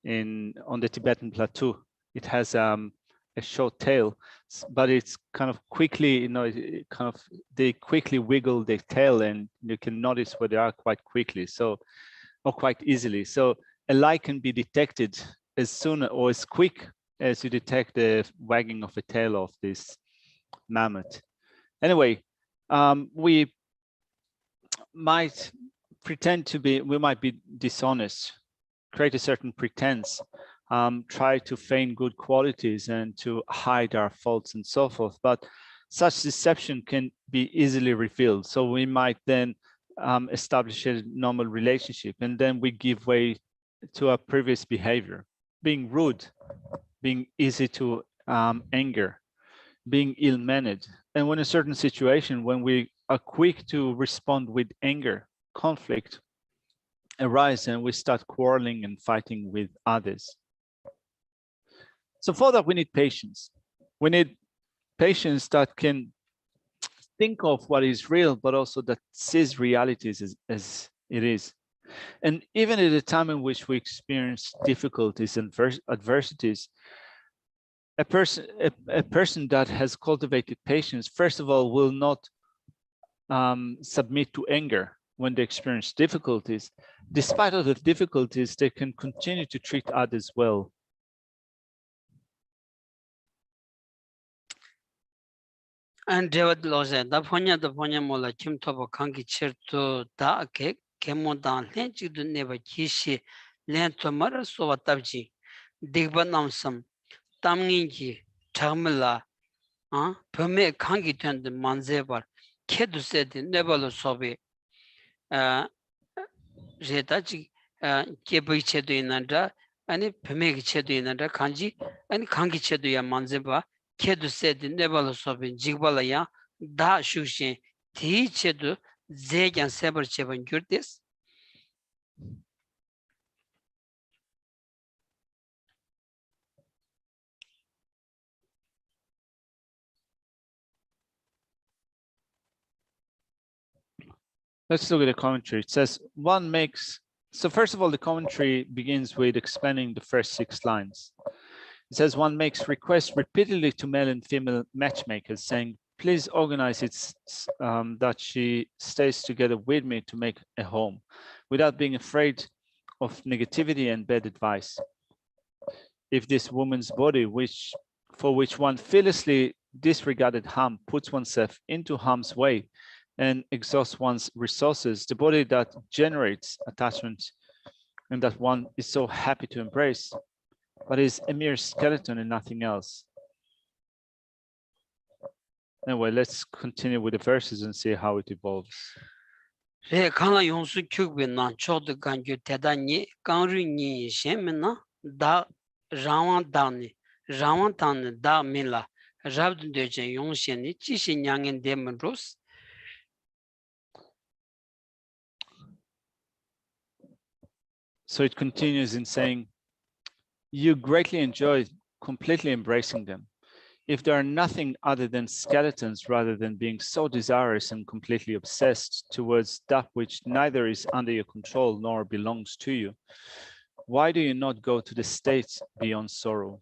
on the Tibetan plateau. It has a short tail, but it's kind of quickly, they quickly wiggle their tail and you can notice where they are quite quickly, or quite easily. So a light can be detected as soon or as quick as you detect the wagging of the tail of this mammoth. Anyway, we might be dishonest, create a certain pretense, try to feign good qualities and to hide our faults and so forth. But such deception can be easily revealed. So we might then establish a normal relationship, and then we give way to our previous behavior, being rude, being easy to anger, being ill-mannered. And when a certain situation, when we are quick to respond with anger, conflict arise, and we start quarreling and fighting with others. So for that, we need patience. We need patience that can think of what is real, but also that sees realities as it is. And even at a time in which we experience difficulties and adversities, a person that has cultivated patience, first of all, will not submit to anger when they experience difficulties. Despite all the difficulties, they can continue to treat others well. And David Loze, the Ponya Mola Kim Tobo Kangi Cherto Da Ke Kemodan Lenchi do never Kishi Lento Mara Sova Tabji Digbanamsam Tamningi Tamila Pome Kangi Tend Manzebar Kedu said Nebalo Sobe Retachi Kebu Chedu inanda and Peme Chedu inanda Kanji and Kangi Chedu ya Manzeba Kedu said Nebalo Sobe Jigbalaya Da Shushin Ti Chedu Zeg and Saber Chevan Gurtis. Let's look at the commentary. It says so first of all, the commentary begins with explaining the first 6 lines. It says one makes requests repeatedly to male and female matchmakers saying, please organize it that she stays together with me to make a home without being afraid of negativity and bad advice. If this woman's body, for which one fearlessly disregarded harm, puts oneself into harm's way and exhausts one's resources, the body that generates attachment and that one is so happy to embrace, but is a mere skeleton and nothing else. Anyway, let's continue with the verses and see how it evolves. Re Kala Yonsu Kyubina Chod Ganju Tedani Kanri Shemina Da Rawan Dani Da Mila Rabdun Dejan Yongsheni Chishin Yang Demon Rose. So it continues in saying, you greatly enjoy completely embracing them. If they are nothing other than skeletons, rather than being so desirous and completely obsessed towards that which neither is under your control nor belongs to you, why do you not go to the states beyond sorrow?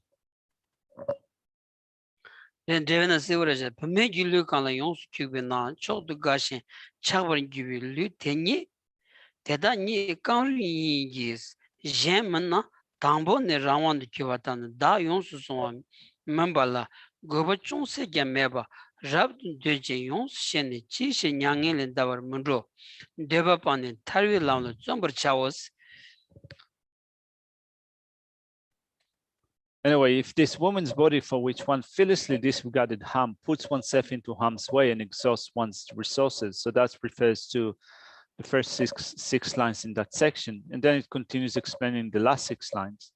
then devena seuraja pamegi lu kala yons kubena chod gashin chawrin gibi lu teni teda ni kanri gis jemna tambo ne rawan de kiwatan da yons son membala goba chonse gemeba rab de je yons shene chi she nyangel dawar mundro deba panen tarwi lawno zombar chawos. Anyway, if this woman's body for which one fearlessly disregarded harm puts oneself into harm's way and exhausts one's resources, so that refers to the first six lines in that section, and then it continues explaining the last 6 lines.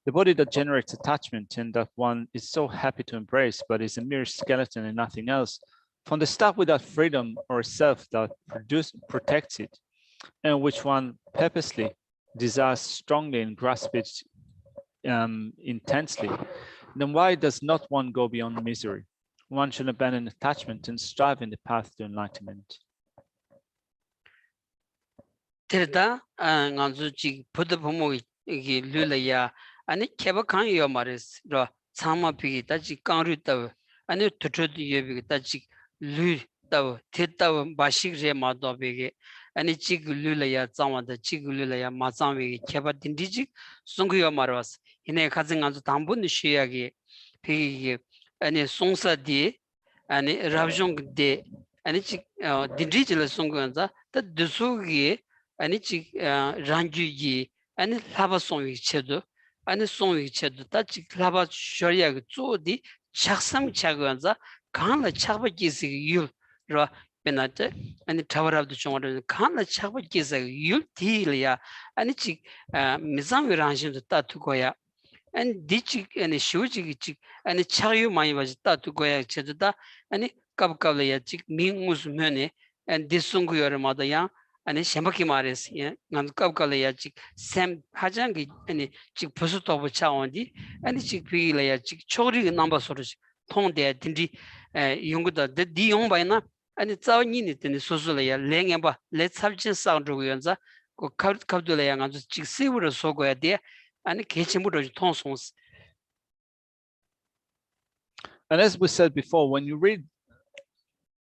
The body that generates attachment and that one is so happy to embrace, but is a mere skeleton and nothing else, from the start without freedom or self that protects it, and which one purposely desires strongly and grasps it intensely, then why does not one go beyond misery? One should abandon attachment and strive in the path to enlightenment. Terda nganzu chi pudha phomo gi lulaya ani kheba khan yo mares ro chama pi ta chi kanru ta ani thuthud ye bi ta chi lu ta theta bashik re ma do be ge ani chi lulaya chama da chi lulaya ma cham be kheba dindi chi sung yo marwas ine khazing nganzu dambun shiya gi pi ani songsa di ani rabjong de ani chi dindi chi la sung ganza ta dusu gi 아니 지 란주기 아니 라바 송이 체도 아니 송이 체도 다치 라바 쇼리아 조디 착상 차고한자 간라 차바기스 율로 베나테 아니 타워랍도 좀어는 간라 차바기스 율 딜이야 아니 지 미상 란신도 따투고야 아니 디치 아니 쇼지기 지 아니 차유 많이 바지 따투고야 체도다 아니 갑갑이야 지 민무스면에 안 디송구여마다야 아니 셴바키 말했어. 난 갑갑이야 지 샘 하장기 아니 지 부수도 붙여온디 아니 지 비래야 지 초리 넘버 소리 통대 딘디 용구다 디 용바이나 아니 자원이니 되는 소소래야 랭해봐 레츠합진 사운드 연자 그 갑도래야 가지고 지 세우를 쏘고야 돼 아니 개침으로 통송스. And as we said before, when you read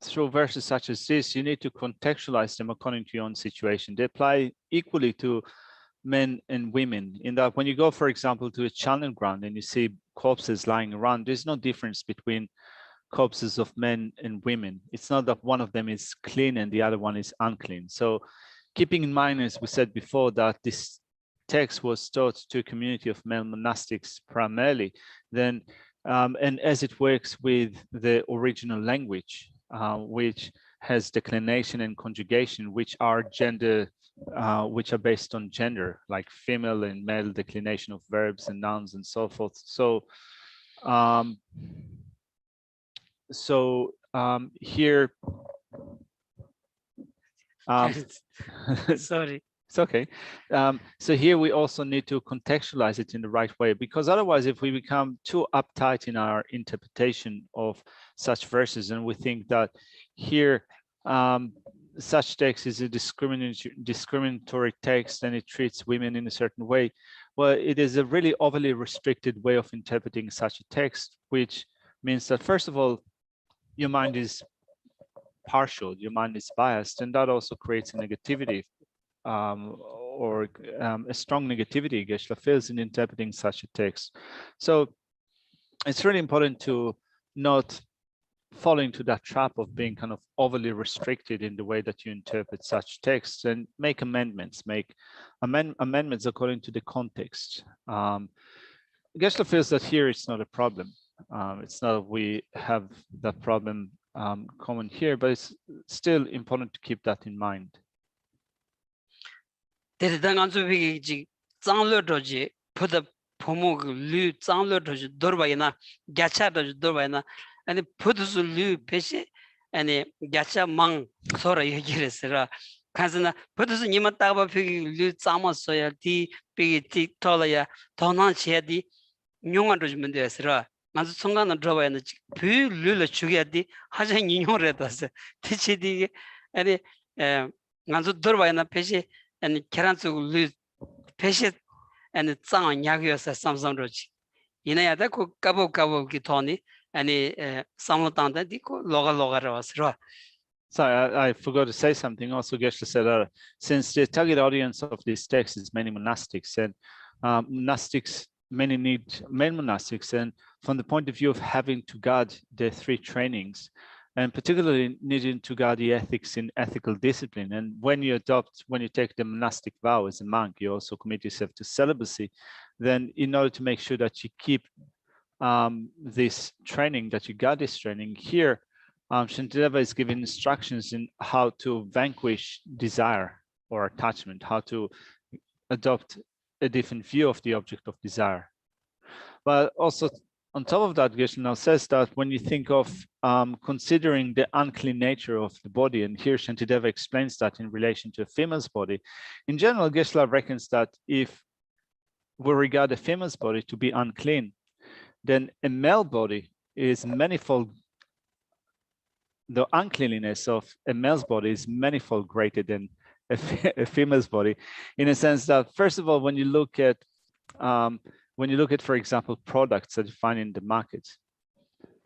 through verses such as this, you need to contextualize them according to your own situation. They apply equally to men and women, in that when you go, for example, to a channeling ground and you see corpses lying around, there's no difference between corpses of men and women. It's not that one of them is clean and the other one is unclean. So keeping in mind, as we said before, that this text was taught to a community of male monastics primarily, then and as it works with the original language, which has declination and conjugation, which are which are based on gender, like female and male declination of verbs and nouns and so forth. So, here, sorry. It's okay. So here we also need to contextualize it in the right way, because otherwise, if we become too uptight in our interpretation of such verses and we think that here such text is a discriminatory text and it treats women in a certain way, well, it is a really overly restricted way of interpreting such a text, which means that, first of all, your mind is partial, your mind is biased, and that also creates a negativity or a strong negativity Geshe feels in interpreting such a text. So it's really important to not fall into that trap of being kind of overly restricted in the way that you interpret such texts, and make amendments, amendments according to the context. Geshe feels that here it's not a problem. It's not that we have that problem common here, but it's still important to keep that in mind. 대단한소비지 장르도지 포다 포목 류 장르도지 돌바이나 갸차도지 돌바이나 아니 포드스 류 페시 아니 갸차 망 소라 얘기했으라 가즈나 포드스 니만 따바 피기 류 장마서야 디 피기 톨라야 도난 체디 뇽한도지 문제스라 맞아 순간은 들어봐야는 그 류를 죽여야지 하장 인용을 티치디 아니 맞아 들어봐야나 페시 and cancel lose patient and it's on Yagusa Samsung Roach. You know, that could couple of Tony, 아니 사모탄다 디고 로가로가로 왔어. Sorry, I forgot to say something. Also, Geshe said since the target audience of this text is many monastics, and many need many monastics, and from the point of view of having to guard the three trainings, and particularly needing to guard the ethics in ethical discipline. And when you take the monastic vow as a monk, you also commit yourself to celibacy. Then, in order to make sure that you keep this training, that you got this training here, Shantideva is giving instructions in how to vanquish desire or attachment, how to adopt a different view of the object of desire. But also on top of that, Geshe now says that when you think of considering the unclean nature of the body, and here Shantideva explains that in relation to a female's body, in general, Geshe reckons that if we regard a female's body to be unclean, then a male body is manifold. The uncleanliness of a male's body is manifold greater than a female's body, in a sense that, first of all, when you look at, for example, products that you find in the market,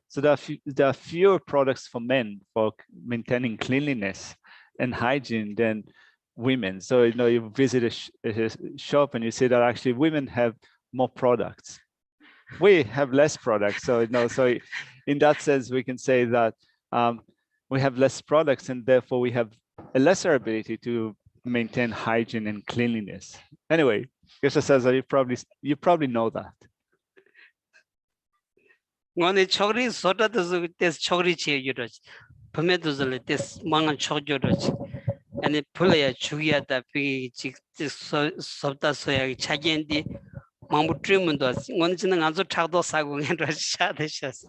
so there are fewer products for men for maintaining cleanliness and hygiene than women. So you visit a shop and you see that actually women have more products. We have less products. So so in that sense, we can say that we have less products, and therefore we have a lesser ability to maintain hygiene and cleanliness. Anyway, Geshe says that you probably know that. 오늘 초리 소다도 tes 초리 지유로 범에도들 tes 망한 초조로 아니 불러야 주기하다 비직 섭다 소야기 차겐디 마무 트림도 오늘 지는 아주 차도 사고 해도 샤데샤스.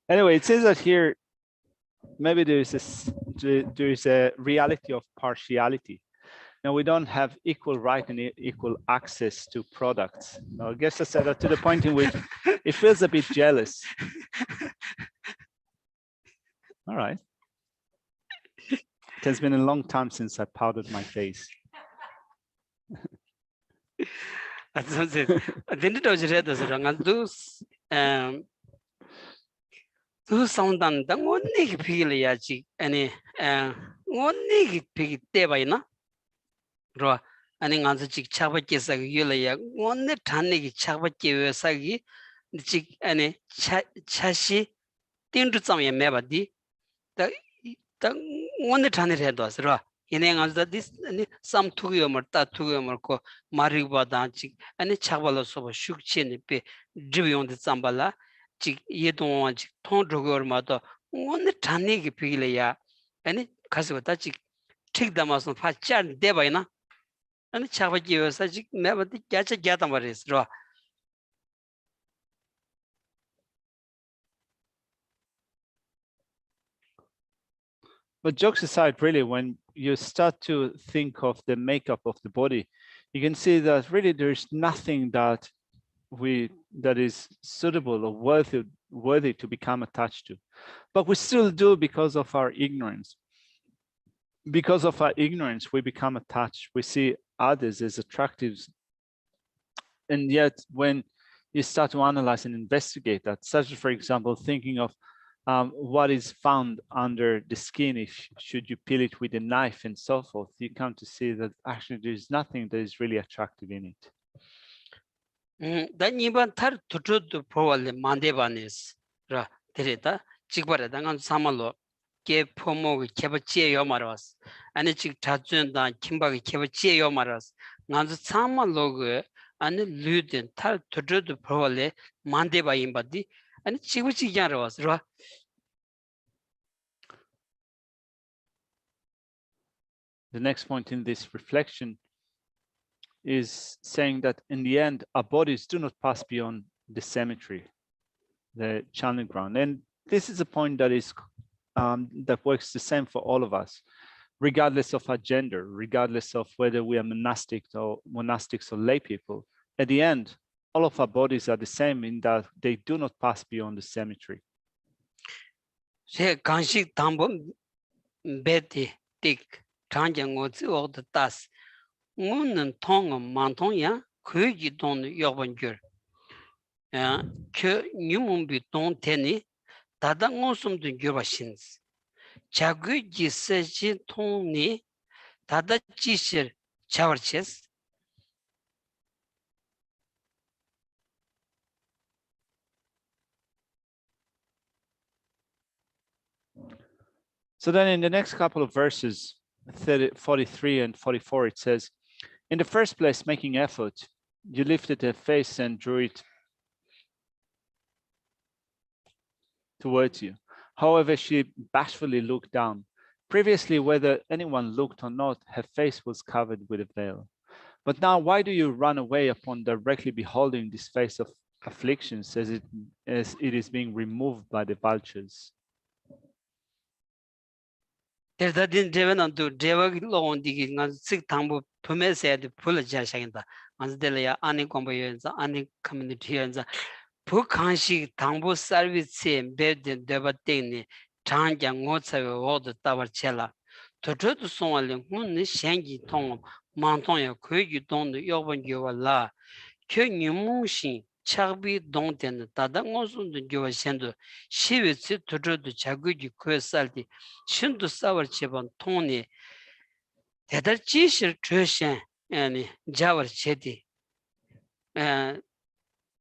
Anyway, it says that here, maybe there is a reality of partiality. Now, we don't have equal right and equal access to products. Now, Geshe said that to the point in which it feels a bit jealous. All right. It has been a long time since I powdered my face. 그 사운드한다 원내기 피길이야지 아니 원내기 피기 때바이나 로 아니 간서 직 차바께서 유려야 원내 단내기 차바께 외사기 직 아니 차시 띵주점에 매바디 다 원내 단내를 해도 왔어 얘네 간서 디스 아니 삼투기어 멀다 투기어 멀고 마리바다 직 아니 차발로서 슉치니 비 드비온데 잠발라 직 예동 직 통조거마다 오늘 단내기 피길이야 아니 가서 왔다 직 틱담아서 파찬 대바이나 아니 차바지여서 직 매바디 야차 야다 말했어. But jokes aside, really, when you start to think of the makeup of the body, you can see that really there's nothing that is suitable or worthy to become attached to. But we still do because of our ignorance. Because of our ignorance, we become attached. We see others as attractive. And yet, when you start to analyze and investigate that, such as, for example, thinking of what is found under the skin, should you peel it with a knife and so forth, you come to see that actually there's nothing that is really attractive in it. 난 이번 탈 두두두 보월레 만데바네스라 데레다 직바라다 간 사말로 게 포모기 개버지에요 말았어. 아니 직 자주다 김박이 개버지에요 말았어. 나도 사말로그 아니 류든 탈 두두두 보월레 만데바임바디 아니 지구지기하러 왔어. The next point in this reflection is saying that in the end, our bodies do not pass beyond the cemetery, the chanting ground. And this is a point that is that works the same for all of us, regardless of our gender, regardless of whether we are monastics or lay people. At the end, all of our bodies are the same in that they do not pass beyond the cemetery. 제 간식 담보 베티 틱 장정어지 오드 따스 오는 통은 만통이야 그기 돈 여번 줄 그 뉴문비 동태니 다당원숨도 교바신스 자규지 세지 통니 다다지실 차월체스 So then in the next couple of verses, 43 and 44, it says, in the first place, making effort, you lifted her face and drew it towards you. However, she bashfully looked down. Previously, whether anyone looked or not, her face was covered with a veil. But now, why do you run away upon directly beholding this face of afflictions as it is being removed by the vultures? 대다딘 제베난도 제와기로온디기 식 당부 품에서야도 불러자샤긴다. 안들려야 아니 공부연자 아니 커뮤니티연자 북한식 당부 서비스에 배된 데바땡니 장장 오차에 오도 따버첼라. 도저도 송알린 훈니 생기 통 만통에 거기 동도 여번교와라. 교님무신 차비 동된 다당어순도 교와센도 시위치 도저도 자국이 그살디 신도 싸वर 제번 통니 대달지실 죄신 아니 자월 제디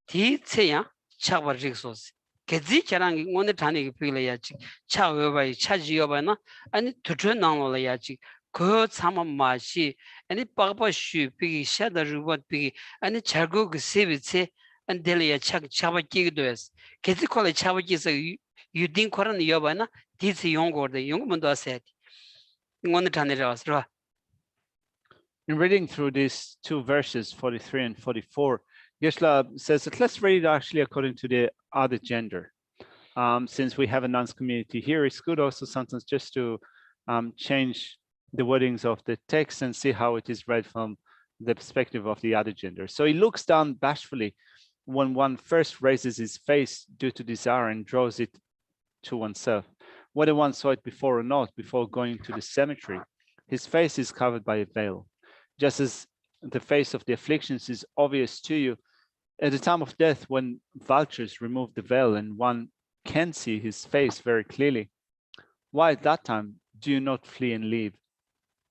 디체야 차버 릭소스 개지처럼 오늘 단위기 필요야지 차외바이 차지여바나 아니 도저나올야지 그 참은 맛이 아니 빠빠슈 비기 샤다 루봇 비기 아니 자국 세비체 안델이야 차바기도 했어 개지콜에 차바기서 유딩 코란 여바나 디스 용고데 용문도 하세요 오늘 단위라서 In reading through these two verses, 43 and 44, Geshe says that let's read it actually according to the other gender. Since we have a nuns community here, it's good also sometimes just to change the wordings of the text and see how it is read from the perspective of the other gender. So he looks down bashfully when one first raises his face due to desire and draws it to oneself. Whether one saw it before or not, before going to the cemetery, his face is covered by a veil. Just as the face of the afflictions is obvious to you, at the time of death, when vultures remove the veil and one can see his face very clearly, why at that time do you not flee and leave?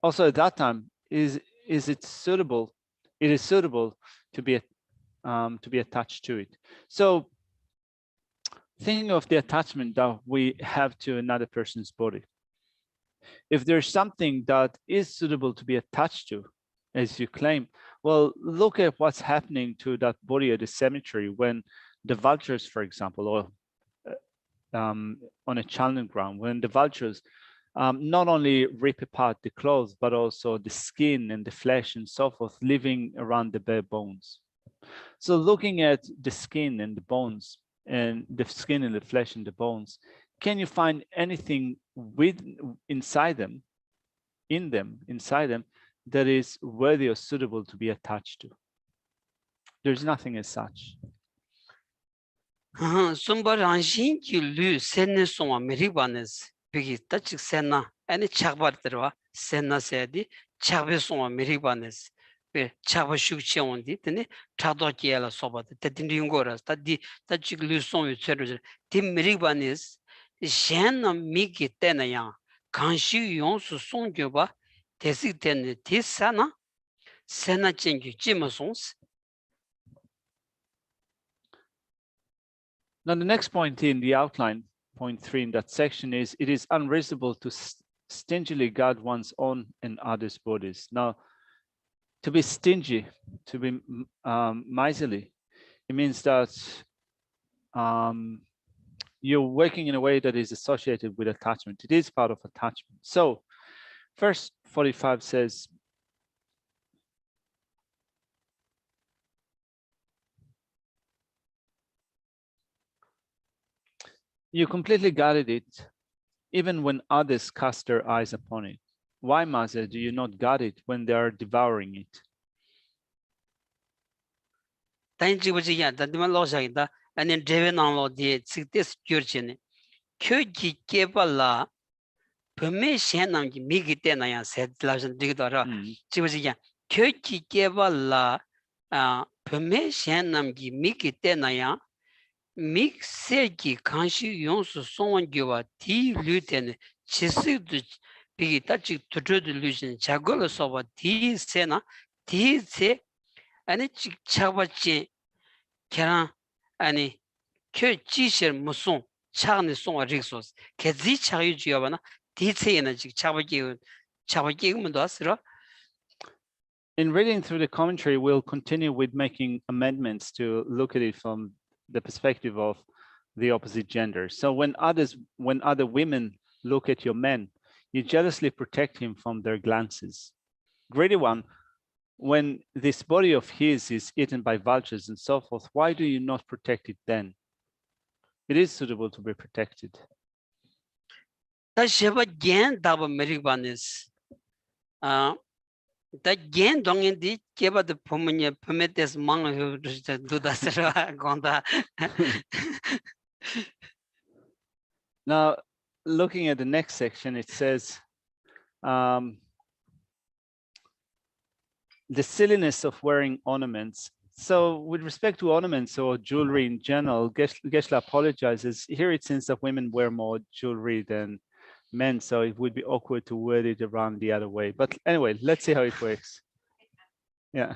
Also at that time, it is suitable to be attached to it. So thinking of the attachment that we have to another person's body, if there's something that is suitable to be attached to, as you claim, well, look at what's happening to that body at the cemetery when the vultures, for example, or on a challenge ground, when the vultures not only rip apart the clothes, but also the skin and the flesh and so forth, living around the bare bones. So looking at the skin and the bones, and the skin and the flesh and the bones, can you find anything inside them, that is worthy or suitable to be attached to? There's nothing as such. 숨바란신기 류 센네송아 메리바네스 비기 따직 센나 아니 차바르더와 센나세디 차베송아 메리바네스 베 차바슈치온디 드네 차도기엘라 소바데 데딘링고라스 따디 따직 류송 유체르 디 메리바네스 셴나 미기 때나야 간시 용수 송교바 대식되는 디사나 세나쟁기 찜어송스. Now the next point in the outline, point 3 in that section, is it is unreasonable to stingily guard one's own and others' bodies. Now, to be stingy, to be miserly, it means that you're working in a way that is associated with attachment. It is part of attachment. So verse 45 says, you completely guarded it, even when others cast their eyes upon it. Why, Mother, do you not guard it when they are devouring it? 믹세기 간시 용수 송원교와 디 류테는 지식도 비기 따지 두드드 류신 자고를 써봐 디 세나 디세 아니 직 차바지 걔랑 아니 그 지실 무슨 차는 송아 릭소스 개지 차유 지어봐나 디세는 직 차바기면 도스라. In reading through the commentary, we'll continue with making amendments to look at it from the perspective of the opposite gender. So when other women look at your men, you jealously protect him from their glances. Greedy one, when this body of his is eaten by vultures and so forth, why do you not protect it then? It is suitable to be protected. The gain dong in the Keba the Pomania Pometes Mang who do that Gonda. Now, looking at the next section, it says the silliness of wearing ornaments. So with respect to ornaments or jewelry in general, Geshe apologizes. Here it seems that women wear more jewelry than men, so it would be awkward to word it around the other way. But anyway, let's see how it works. Yeah.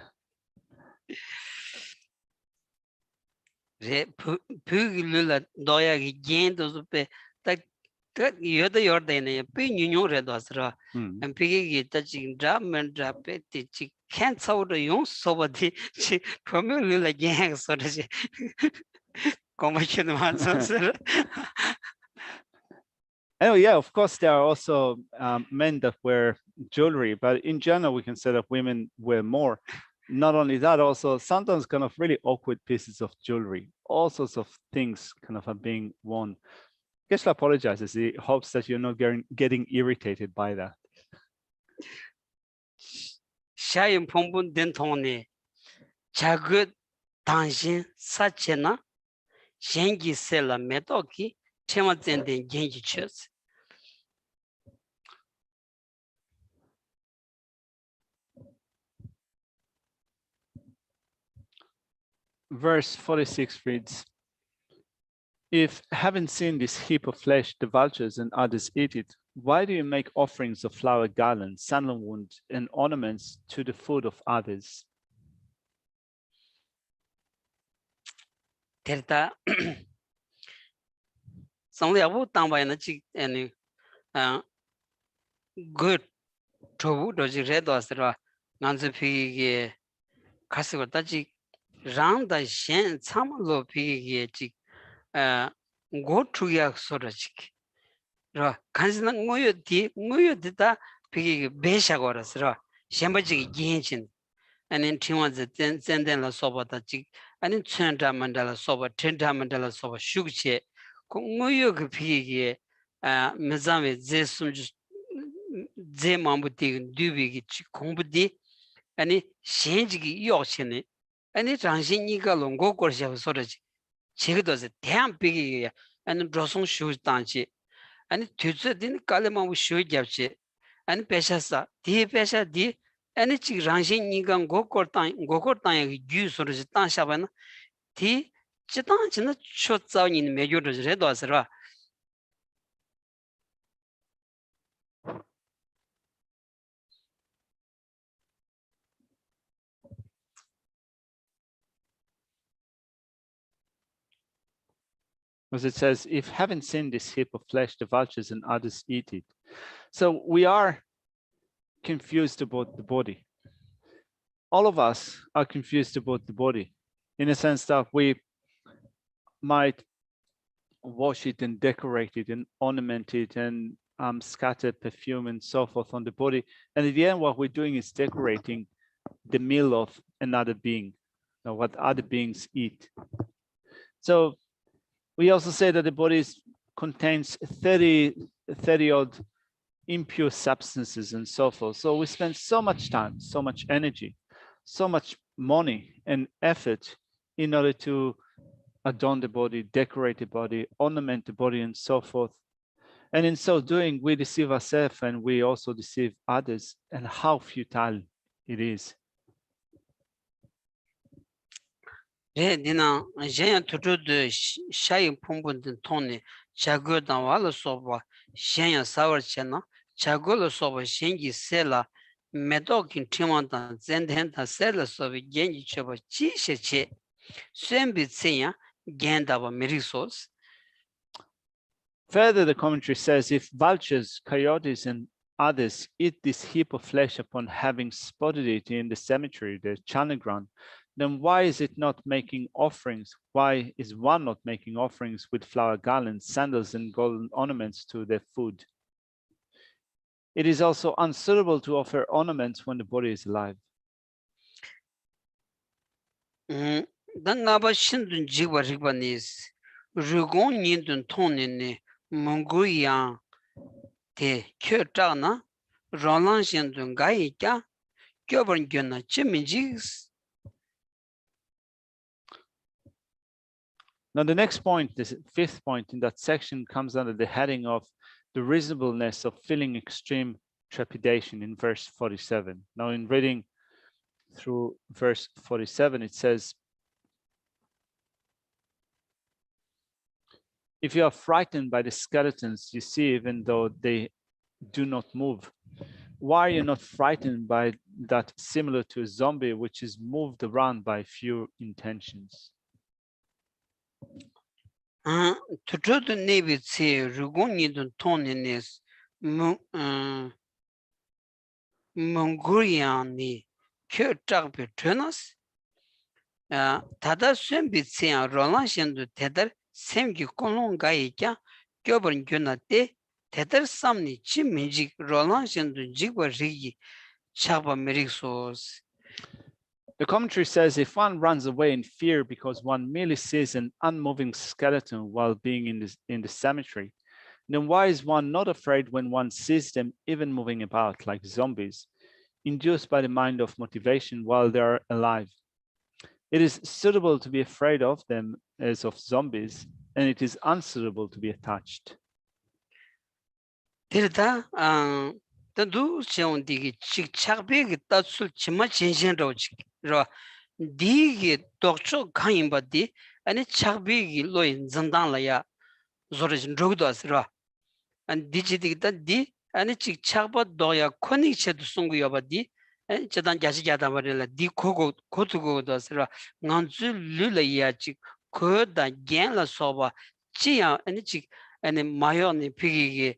Pugula Doya gained those that you're the Yordan, a pin you red wasra, and piggy touching drum and drop it. She can't out the young so the she probably like gang so that she commission answer. Oh yeah, of course there are also men that wear jewelry, but in general we can say that women wear more. Not only that, also sometimes kind of really awkward pieces of jewelry, all sorts of things kind of are being worn. Geshe apologizes. He hopes that you're not getting irritated by that. Shayim Pombun Dentone Chagut Tanshin Sachena Shengi Sela Metoki Temazen de Genji Chus. Verse 46 reads, if having seen this heap of flesh, the vultures and others eat it, why do you make offerings of flower garlands, sandalwood, and ornaments to the food of others? Terta Sangyabu Tambayana Chik and good Tobu Doji Red Wasra Nanzapi Kasikotachi Ram the Shen Samalo Pigi Chik go to Yak Sorachik. Kansina Muyo Dita Pigi Beshagoras Ra Shambaji Ginchin and in Timas Zendela Sobata Chik and in Tenta Mandala Soba, Tenta Mandala Soba Shugche, Muyo Pigi Mezame Zesum Zemambuti Dubi Kumbudi and it Shenji Yoshine and it Ranshinika Longo Korsha Sorachi. Check does a damn piggy and Drosson shoes danchi. And Tuesday didn't call him with shoe japche and Peshasa, D Pesha D, and it's Ranshin Nigan Gokortan, use or Jitan Shaban, T. Jitan shots out in major red was ra. As it says, if having seen this heap of flesh, the vultures and others eat it. So we are confused about the body. All of us are confused about the body in a sense that we might wash it and decorate it and ornament it and scatter perfume and so forth on the body. And at the end, what we're doing is decorating the meal of another being, what other beings eat. So we also say that the body contains 30 odd impure substances and so forth. So we spend so much time, so much energy, so much money and effort in order to adorn the body, decorate the body, ornament the body, and so forth. And in so doing, we deceive ourselves and we also deceive others, and how futile it is. Dina Jaya Tutu de Shai Pumbun Tony, Chago Danwala Soba, Shaya Sour Chena, Chagola Soba, Shengi Sela, Medok in Timanta, Zendenta Sela Sobi, Genji Chaba, Chishe, Sembi Tsea, Gendava Merisos. Further, the commentary says, if vultures, coyotes, and others eat this heap of flesh upon having spotted it in the cemetery, the charnel ground, then why is it not making offerings? Why is one not making offerings with flower garlands, sandals, and golden ornaments to their food? It is also unsuitable to offer ornaments when the body is alive. Dangaba Shindun Jiba Ribanis, Rugon Yindun Tonini, Mongoya, Te Kyotana, Roland Shindun Gaika, Gyoban Gyona, Chimijis. Now, the next point, this fifth point in that section, comes under the heading of the reasonableness of feeling extreme trepidation in verse 47. Now, in reading through verse 47, it says, if you are frightened by the skeletons you see, even though they do not move, why are you not frightened by that similar to a zombie which is moved around by few intentions? To the Navy say, Rugonidun Toninis, Mongoliani, Kyotabi Tunas, Tada Sembitsia, Roland Shendu Tether, Semgi Kolongaika, Gyoban Gunate, Tether Samni, Chimijik, Roland Shendu Jigwa Rigi, Chaba Merixos. The commentary says, if one runs away in fear because one merely sees an unmoving skeleton while being in the cemetery, then why is one not afraid when one sees them even moving about like zombies, induced by the mind of motivation while they are alive? It is suitable to be afraid of them as of zombies, and it is unsuitable to be attached. Tirda, Tadu Digi Chik Chakbig, Tatsul Chima Chinshin Ro, Digi Dokcho Kaimbadi, and it Chakbig Loin Zandalaya, Zorij Rogdas Ra, and Digita Di, and it Chik Chakba Doya, Konik Chet Sunguyabadi, and Chetan Jashigata Varela, Di Kogo, Kotugo Dasra, Nanzu Lula Yachik, Koda Genla Soba, Chia, and it Chik, and Mayoni Piggy.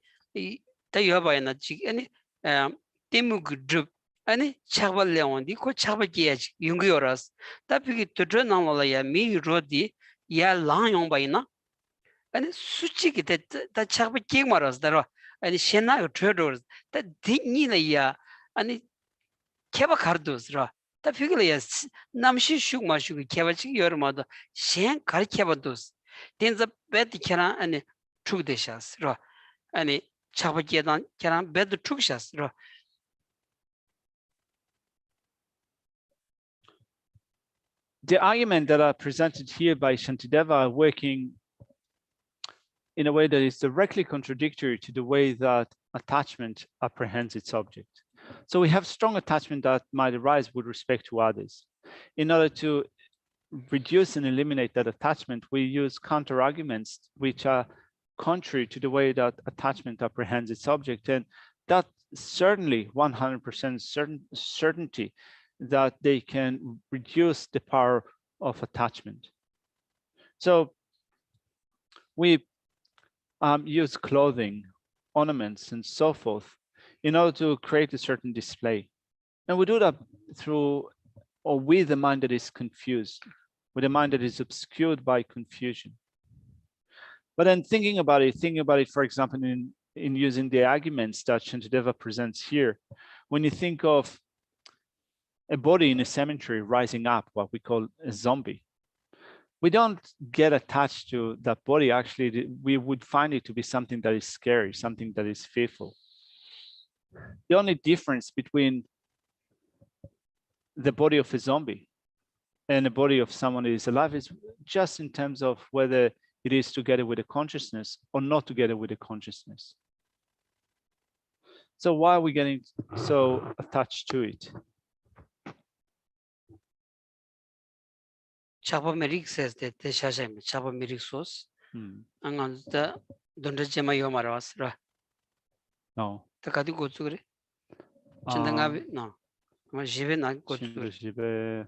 Tayobayana chik any timug drup any chabal leondi ko chabaki yungioras tapiki tudranalaya mi rodi ya lang yong bayna and suchiki that chabaki maras daro and shena traders that dinina ya and keba kardos ra tapiki ya namshi shugma shug kebachi yormada shen kar kebados then the bed kera and trugdeshas ra and 차바기에단 계란 배드 축샷스로. The argument that are presented here by Shantideva are working in a way that is directly contradictory to the way that attachment apprehends its object. So we have strong attachment that might arise with respect to others. In order to reduce and eliminate that attachment, we use counter arguments which are contrary to the way that attachment apprehends its object, and that certainly 100% certainty that they can reduce the power of attachment. So we use clothing, ornaments, and so forth in order to create a certain display, and we do that through or with a mind that is confused, with a mind that is obscured by confusion. But then thinking about it, for example, in using the arguments that Shantideva presents here, when you think of a body in a cemetery rising up, what we call a zombie, we don't get attached to that body. Actually, we would find it to be something that is scary, something that is fearful. The only difference between the body of a zombie and the body of someone who is alive is just in terms of whether it is together with a consciousness or not together with a consciousness. So why are we getting so attached to it? Chapomerik says that the Shasham, Chapomerik sauce. And the Dondajama Yomaras, No. the Kadi go to it. Chindangabi, no. Jive not go to it.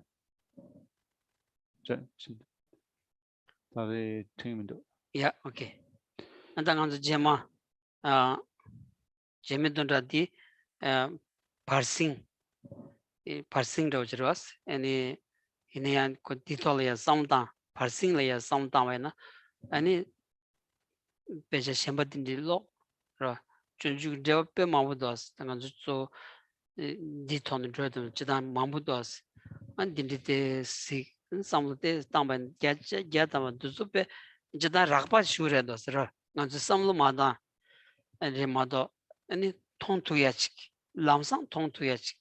Yeah, okay. And then on the Jema, Jemidondadi, parsing Dojros, and in the end could detolia sometime, parsing layer sometime, and Beja Shembatin de law, Junju develop Mamudos, and so deton dreaded Jadam Mamudos, and did it see some of this down and get them to Supe Jada Rakpa Shuredos, and the Samlumada and Remado, and it ton to Yachik, Lamsam ton to Yachik.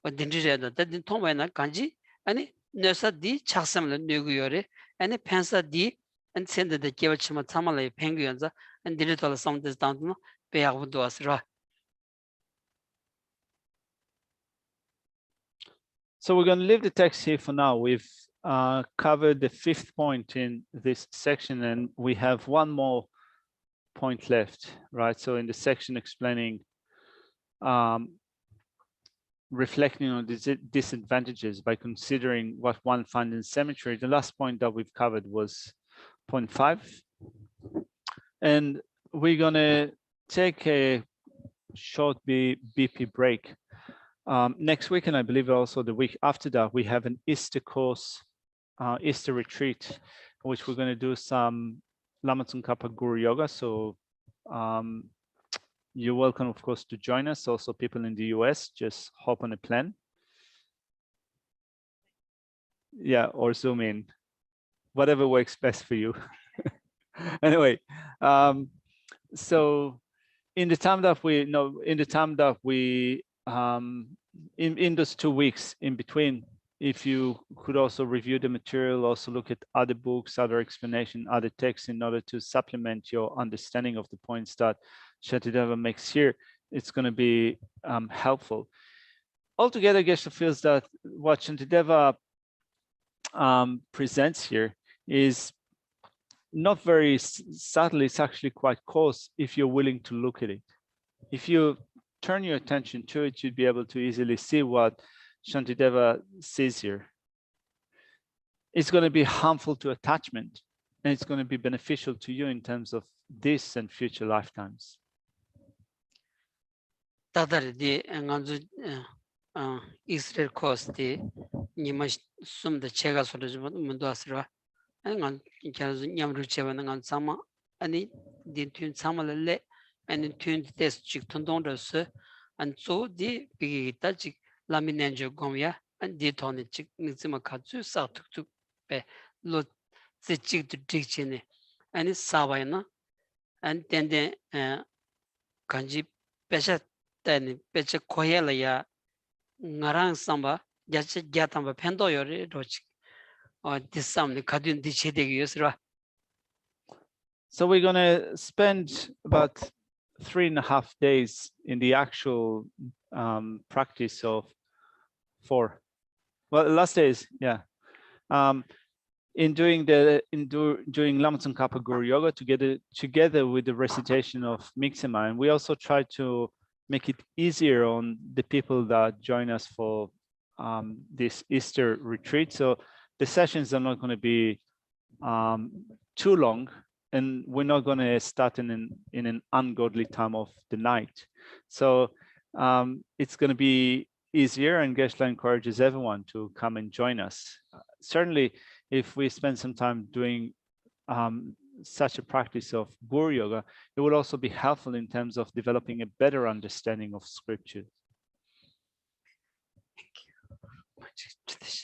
But didn't read that didn't Tom and Kanji, and it Nursa di Chasam Nuguyore, and it Pensa di and send the Kevachima Tamale penguins and did it all some this down pay out to us. So we're going to leave the text here for now. We've covered the 5th point in this section, and we have one more point left, right? So in the section explaining, reflecting on the disadvantages by considering what one finds in cemetery, the last point that we've covered was point 5. And we're going to take a short BP break. Next week, and I believe also the week after that, we have an Easter course, Easter retreat, in which we're going to do some Lama Tsongkhapa Guru Yoga. So you're welcome, of course, to join us. Also, people in the US, just hop on a plane. Yeah, or Zoom in, whatever works best for you. Anyway, so in the time that we in those 2 weeks in between, if you could also review the material, also look at other books, other explanation, other texts in order to supplement your understanding of the points that Shantideva makes here, it's going to be helpful. Altogether, Geshe feels that what Shantideva presents here is not very subtle, it's actually quite coarse if you're willing to look at it. If you turn your attention to it, you'd be able to easily see what Shantideva says here. It's going to be harmful to attachment, and it's going to be beneficial to you in terms of this and future lifetimes. Israel coast the Nimash sum the Chega sort of Mundasra, and Yamruchevan and Sama, and it did tune Samale and in tune test Chiktondonders, and so the big Tajik Laminanjo Gomya and the Tony Chik Nizimakatsu South to be lot the chick to Dichine, and it's Savana, and then the Kanji Pesha then Pecha Koyela. Ngarang samba jache jatamba pendo yore roch this samne kadun di chede yusra. So we're going to spend about 3.5 days in the actual practice of 4. Well, last days, yeah. In doing Lama Tsongkhapa Guru Yoga together with the recitation of Mixima, and we also try to make it easier on the people that join us for this Easter retreat. So the sessions are not going to be too long, and we're not going to start in an ungodly time of the night. So it's going to be easier, and Geshe encourages everyone to come and join us. Certainly, if we spend some time doing such a practice of Guru Yoga, it will also be helpful in terms of developing a better understanding of scripture.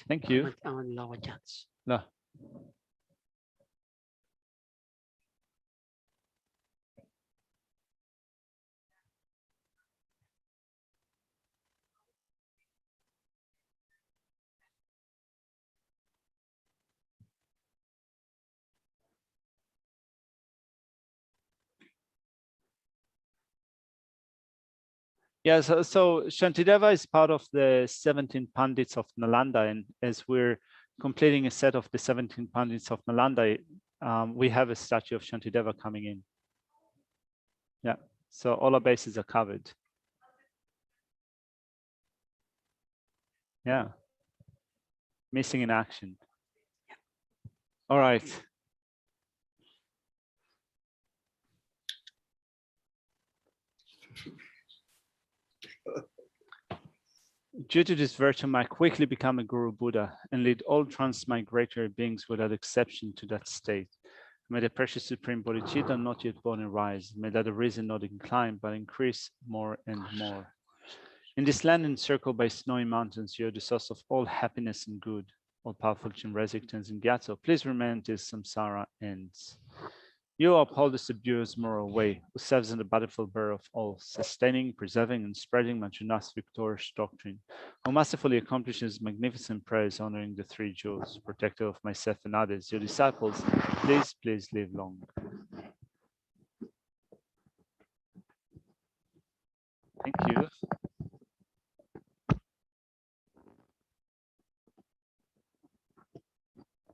Thank you. No. Yeah, so Shantideva is part of the 17 Pandits of Nalanda, and as we're completing a set of the 17 Pandits of Nalanda, we have a statue of Shantideva coming in. Yeah, so all our bases are covered. Yeah, missing in action. All right. Due to this virtue, I quickly become a Guru Buddha and lead all transmigratory beings without exception to that state. May the precious Supreme Bodhicitta not yet born arise. May that arisen not incline, but increase more and more. In this land encircled by snowy mountains, you are the source of all happiness and good. All powerful Chimresikhtans in Gyatso, please remain until samsara ends. You uphold the abused moral way, who serves in the bountiful bearer of all, sustaining, preserving, and spreading Manjunath's victorious doctrine, who masterfully accomplishes magnificent prayers honoring the three jewels, protector of myself and others, your disciples, please live long. Thank you.